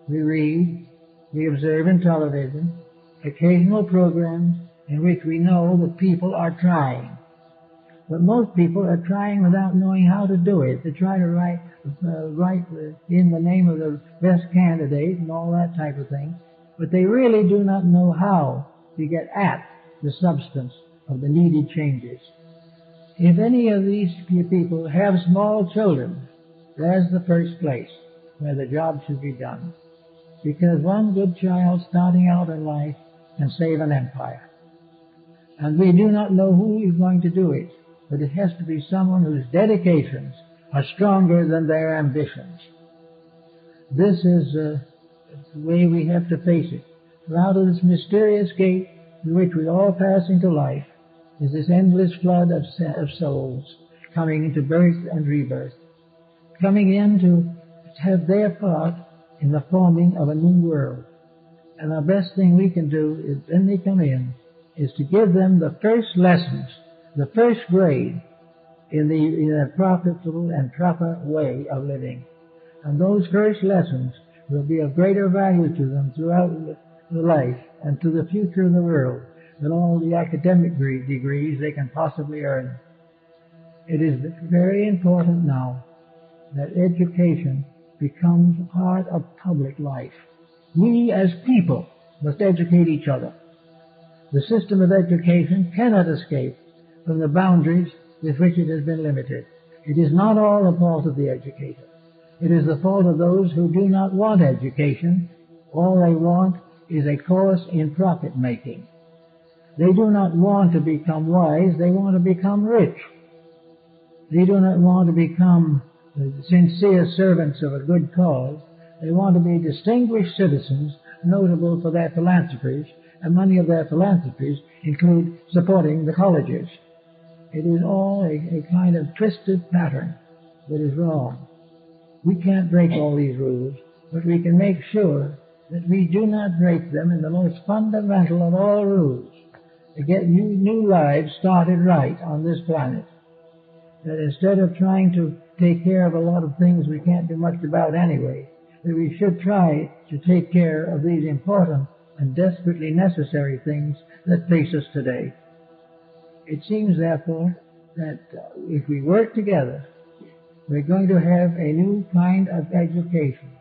we read, we observe in television, occasional programs in which we know that people are trying. But most people are trying without knowing how to do it. They try to write in the name of the best candidate and all that type of thing. But they really do not know how to get at the substance of the needed changes. If any of these people have small children, there's the first place where the job should be done. Because one good child starting out in life can save an empire. And we do not know who is going to do it, but it has to be someone whose dedications are stronger than their ambitions. This is the way we have to face it. For out of this mysterious gate through which we all pass into life is this endless flood of souls coming into birth and rebirth, coming in to have their part in the forming of a new world. And the best thing we can do is, when they come in, is to give them the first lessons, the first grade in a profitable and proper way of living. And those first lessons will be of greater value to them throughout the life and to the future of the world than all the academic degrees they can possibly earn. It is very important now that education becomes part of public life. We as people must educate each other. The system of education cannot escape from the boundaries with which it has been limited. It is not all the fault of the educator. It is the fault of those who do not want education. All they want is a course in profit-making. They do not want to become wise, they want to become rich. They do not want to become sincere servants of a good cause. They want to be distinguished citizens, notable for their philanthropies, and many of their philanthropies include supporting the colleges. It is all a kind of twisted pattern that is wrong. We can't break all these rules, but we can make sure that we do not break them in the most fundamental of all rules, to get new lives started right on this planet. That instead of trying to take care of a lot of things we can't do much about anyway, that we should try to take care of these important and desperately necessary things that face us today. It seems, therefore, that if we work together, we're going to have a new kind of education,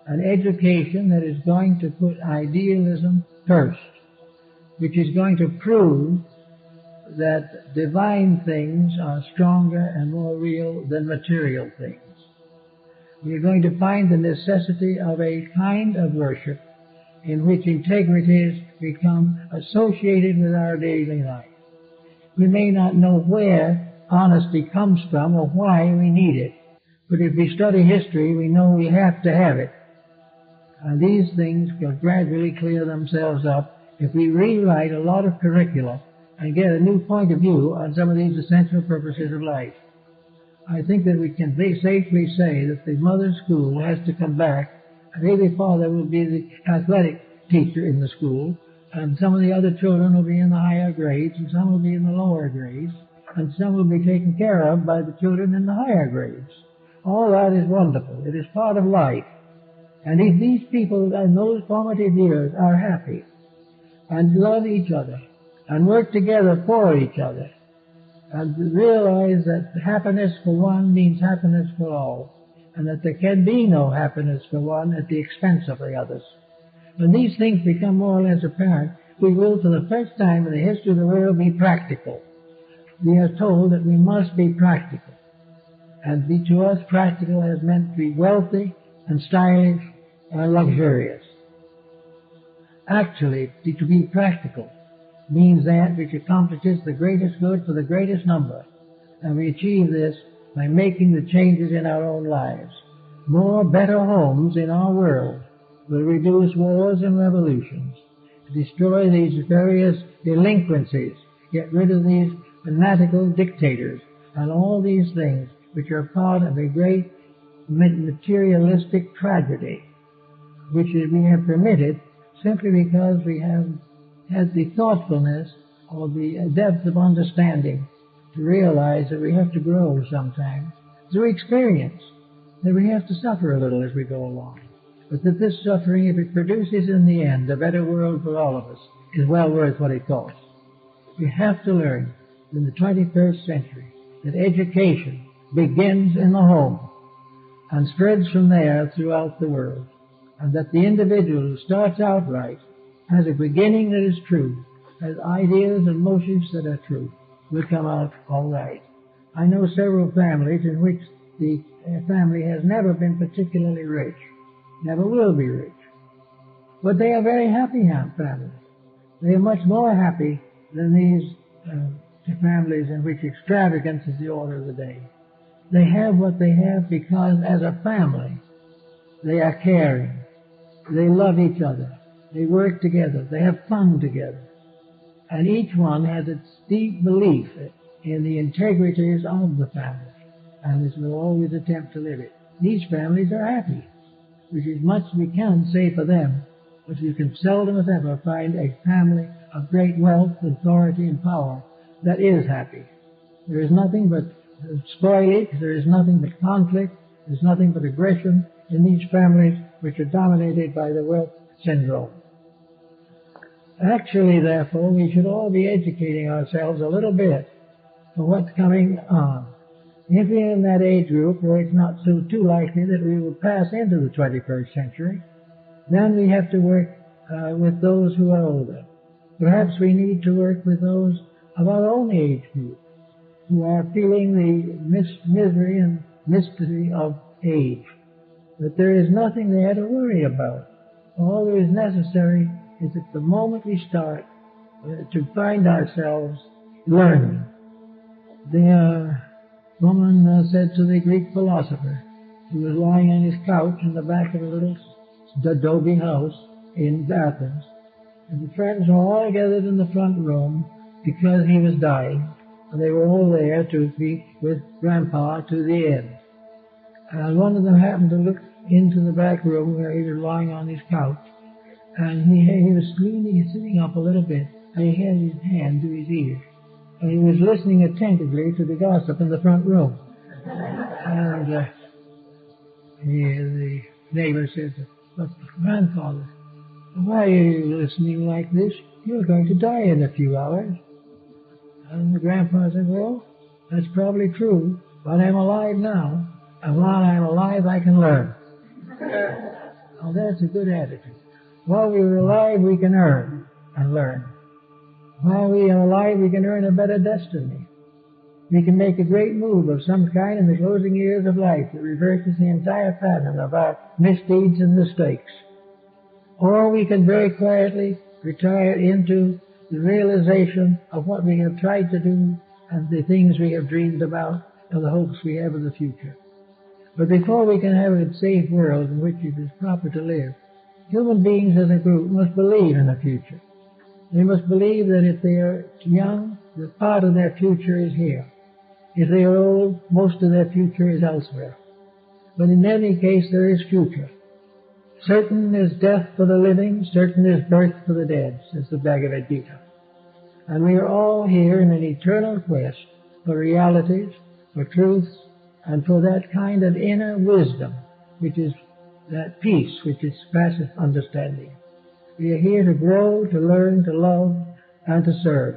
an education that is going to put idealism first, which is going to prove that divine things are stronger and more real than material things. We're going to find the necessity of a kind of worship in which integrities become associated with our daily life. We may not know where honesty comes from or why we need it, but if we study history, we know we have to have it. And these things will gradually clear themselves up if we rewrite a lot of curricula and get a new point of view on some of these essential purposes of life. I think that we can safely say that the mother school has to come back, and maybe father will be the athletic teacher in the school, and some of the other children will be in the higher grades, and some will be in the lower grades, and some will be taken care of by the children in the higher grades. All that is wonderful. It is part of life. And if these people in those formative years are happy and love each other and work together for each other and realize that happiness for one means happiness for all, and that there can be no happiness for one at the expense of the others, when these things become more or less apparent, we will, for the first time in the history of the world, be practical. We are told that we must be practical. And to us, practical has meant to be wealthy and stylish and luxurious. Actually, to be practical means that which accomplishes the greatest good for the greatest number. And we achieve this by making the changes in our own lives. More better homes in our world will reduce wars and revolutions, destroy these various delinquencies, get rid of these fanatical dictators, and all these things which are part of a great materialistic tragedy, which we have permitted simply because we have had the thoughtfulness or the depth of understanding to realize that we have to grow sometimes through experience, that we have to suffer a little as we go along, but that this suffering, if it produces in the end a better world for all of us, is well worth what it costs. We have to learn in the 21st century that education begins in the home and spreads from there throughout the world, and that the individual who starts out right, has a beginning that is true, has ideas and motives that are true, will come out all right. I know several families in which the family has never been particularly rich, never will be rich, but they are very happy families. They are much more happy than these families in which extravagance is the order of the day. They have what they have because as a family they are caring, they love each other, they work together, they have fun together, and each one has its deep belief in the integrities of the family, and this will always attempt to live it. These families are happy, which is much we can say for them, but you can seldom if ever find a family of great wealth, authority, and power that is happy. There is nothing but spoilage, there is nothing but conflict, there is nothing but aggression in these families which are dominated by the wealth syndrome. Actually, therefore, we should all be educating ourselves a little bit for what's coming on. If we're in that age group where it's not so too likely that we will pass into the 21st century, then we have to work with those who are older. Perhaps we need to work with those of our own age group who are feeling the misery and mystery of age, that there is nothing there to worry about. All that is necessary is at the moment we start to find ourselves learning. The woman said to the Greek philosopher, who was lying on his couch in the back of a little adobe house in Athens, and the friends were all gathered in the front room because he was dying, and they were all there to be with Grandpa to the end. And one of them happened to look into the back room where he was lying on his couch, and he was sitting up a little bit, and he had his hand to his ear, and he was listening attentively to the gossip in the front room. And the neighbor said, "But Grandfather, why are you listening like this? You're going to die in a few hours." And the grandpa said, "Well, that's probably true, but I'm alive now, and while I'm alive I can learn." Well, that's a good attitude. While we're alive we can earn and learn. While we are alive we can earn a better destiny. We can make a great move of some kind in the closing years of life that reverses the entire pattern of our misdeeds and mistakes. Or we can very quietly retire into the realization of what we have tried to do and the things we have dreamed about and the hopes we have of the future. But before we can have a safe world in which it is proper to live, human beings as a group must believe in the future. They must believe that if they are young, that part of their future is here. If they are old, most of their future is elsewhere. But in any case, there is future. Certain is death for the living, certain is birth for the dead, says the Bhagavad Gita. And we are all here in an eternal quest for realities, for truths, and for that kind of inner wisdom, which is that peace which is passeth understanding. We are here to grow, to learn, to love, and to serve.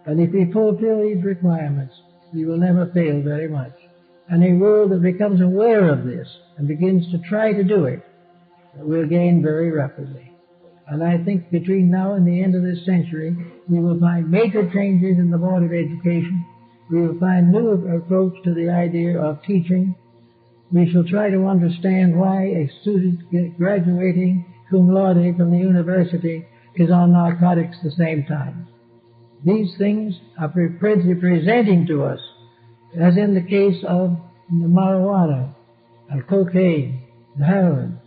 And if we fulfill these requirements, we will never fail very much. And a world that becomes aware of this and begins to try to do it will gain very rapidly. And I think between now and the end of this century, we will find major changes in the mode of education. We will find new approach to the idea of teaching. We shall try to understand why a student graduating cum laude from the university is on narcotics at the same time. These things are presenting to us, as in the case of the marijuana, cocaine, heroin,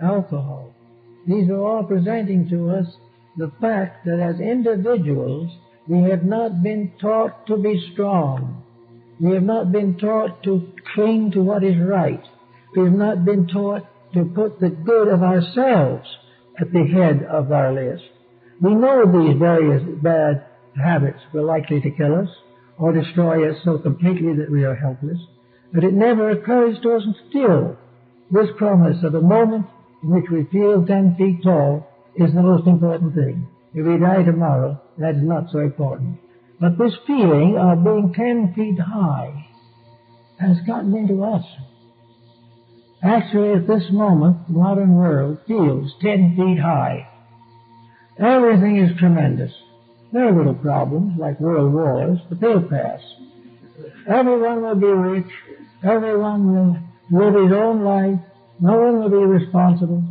alcohol. These are all presenting to us the fact that as individuals we have not been taught to be strong. We have not been taught to cling to what is right. We have not been taught to put the good of ourselves at the head of our list. We know these various bad habits were likely to kill us or destroy us so completely that we are helpless, but it never occurs to us still. This promise of a moment in which we feel 10 feet tall is the most important thing. If we die tomorrow, that is not so important. But this feeling of being 10 feet high has gotten into us. Actually, at this moment, the modern world feels 10 feet high. Everything is tremendous. There are little problems like world wars, but they'll pass. Everyone will be rich. Everyone will live his own life. No one will be responsible.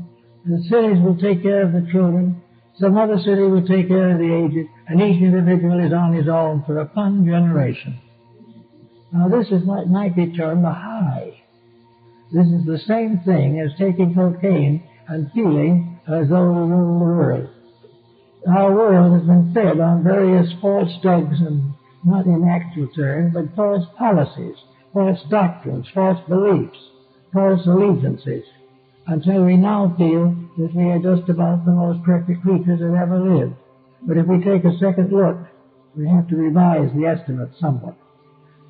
The cities will take care of the children. Some other city will take care of the aged. And each individual is on his own for a fun generation. Now this is what might be termed a high. This is the same thing as taking cocaine and feeling as though we rule the world. Our world has been fed on various false drugs, and not in actual terms, but false policies, false doctrines, false beliefs, false allegiances, until we now feel that we are just about the most perfect creatures that ever lived. But if we take a second look, we have to revise the estimate somewhat.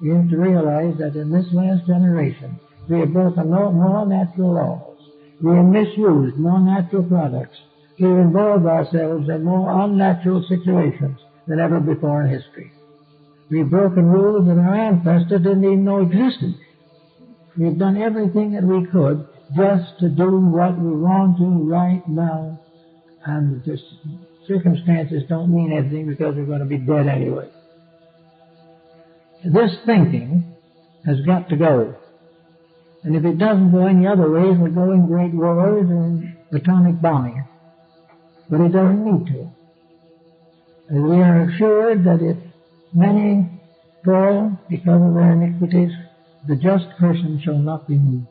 We have to realize that in this last generation, we have broken more natural laws. We have misused more natural products. We have involved ourselves in more unnatural situations than ever before in history. We've broken rules that our ancestors didn't even know existed. We've done everything that we could just to do what we want to right now, and the circumstances don't mean anything because we're going to be dead anyway. This thinking has got to go. And if it doesn't go any other ways, we'll go in great wars and atomic bombing. But it doesn't need to. And we are assured that if many fall because of their iniquities, the just person shall not be moved.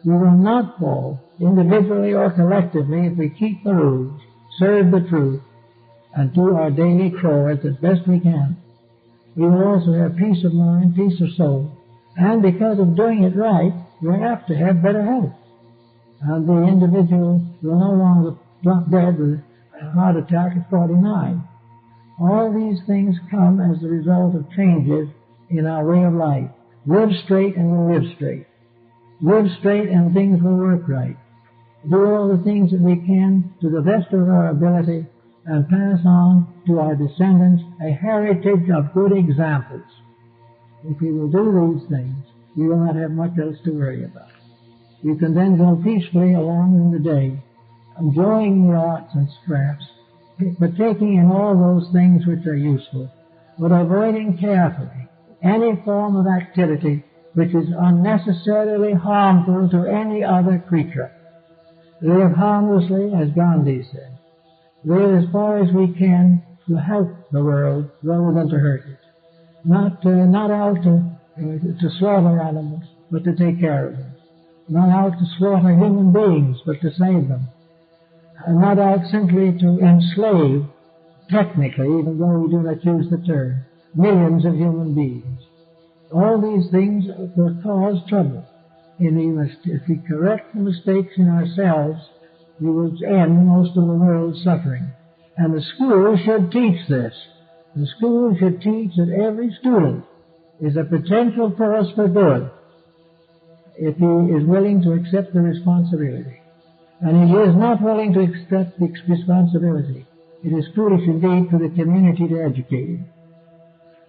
We will not fall, individually or collectively, if we keep the rules, serve the truth, and do our daily chores as best we can. We will also have peace of mind, peace of soul, and because of doing it right, we're apt to have better health. And the individual will no longer drop dead with a heart attack at 49. All these things come as the result of changes in our way of life. Live straight and we'll live straight. Live straight and things will work right. Do all the things that we can to the best of our ability and pass on to our descendants a heritage of good examples. If we will do these things, we will not have much else to worry about. We can then go peacefully along in the day, enjoying the arts and scraps, but taking in all those things which are useful, but avoiding carefully any form of activity which is unnecessarily harmful to any other creature. Live harmlessly, as Gandhi said. Live as far as we can to help the world rather than to hurt it. Not out to slaughter animals, but to take care of them. Not out to slaughter human beings, but to save them. And not out simply to enslave, technically, even though we do not use the term, millions of human beings. All these things will cause trouble. If we correct the mistakes in ourselves, we will end most of the world's suffering. And the school should teach this. The school should teach that every student is a potential force for good if he is willing to accept the responsibility. And if he is not willing to accept the responsibility, it is foolish indeed for the community to educate him.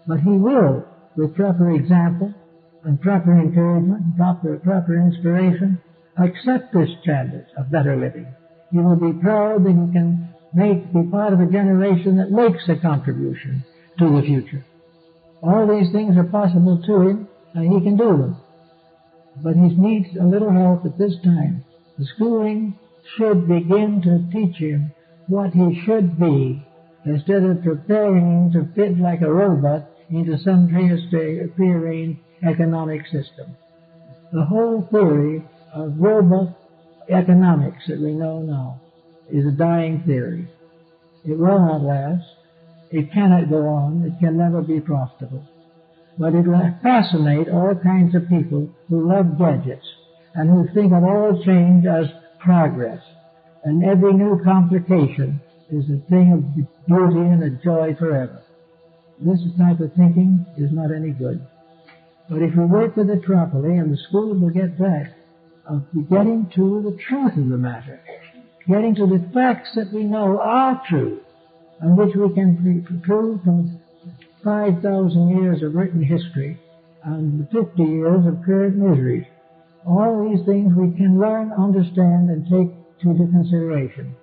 But he will, with proper example and proper encouragement and proper inspiration, accept this standard of better living. He will be proud that he can be part of a generation that makes a contribution to the future. All these things are possible to him, and he can do them. But he needs a little help at this time. The schooling should begin to teach him what he should be, instead of preparing him to fit like a robot into some prearranged economic system. The whole theory of robot economics that we know now is a dying theory. It will not last. It cannot go on. It can never be profitable. But it will fascinate all kinds of people who love gadgets and who think of all change as progress. And every new complication is a thing of beauty and a joy forever. This type of thinking is not any good. But if we work with it properly, and the school will get that, of getting to the truth of the matter, getting to the facts that we know are true, and which we can prove from 5,000 years of written history and 50 years of current miseries. All these things we can learn, understand, and take into consideration.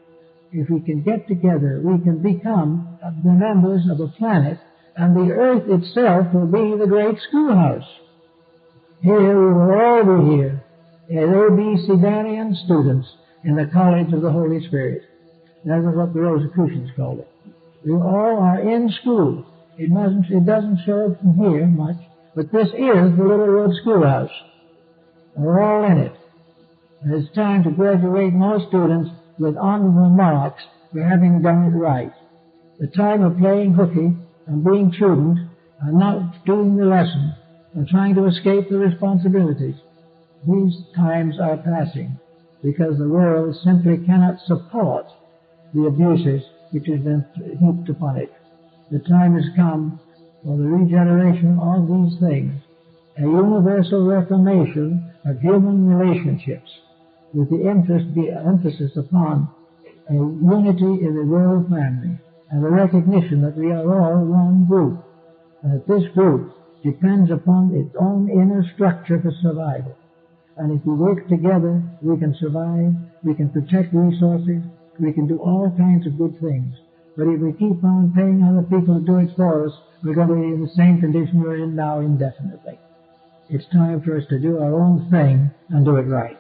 If we can get together, we can become the members of a planet, and the earth itself will be the great schoolhouse. Here we will all be here. There will be Sedanian students in the College of the Holy Spirit. That was what the Rosicrucians called it. We all are in school. It doesn't show from here much, but this is the Little Road Schoolhouse. We're all in it. And it's time to graduate more students with honorable marks for having done it right. The time of playing hooky and being student and not doing the lesson and trying to escape the responsibilities, these times are passing because the world simply cannot support the abuses which have been heaped upon it. The time has come for the regeneration of these things, a universal reformation of human relationships with the emphasis upon a unity in the world family and the recognition that we are all one group, and that this group depends upon its own inner structure for survival. And if we work together, we can survive, we can protect resources, we can do all kinds of good things. But if we keep on paying other people to do it for us, we're going to be in the same condition we're in now indefinitely. It's time for us to do our own thing and do it right.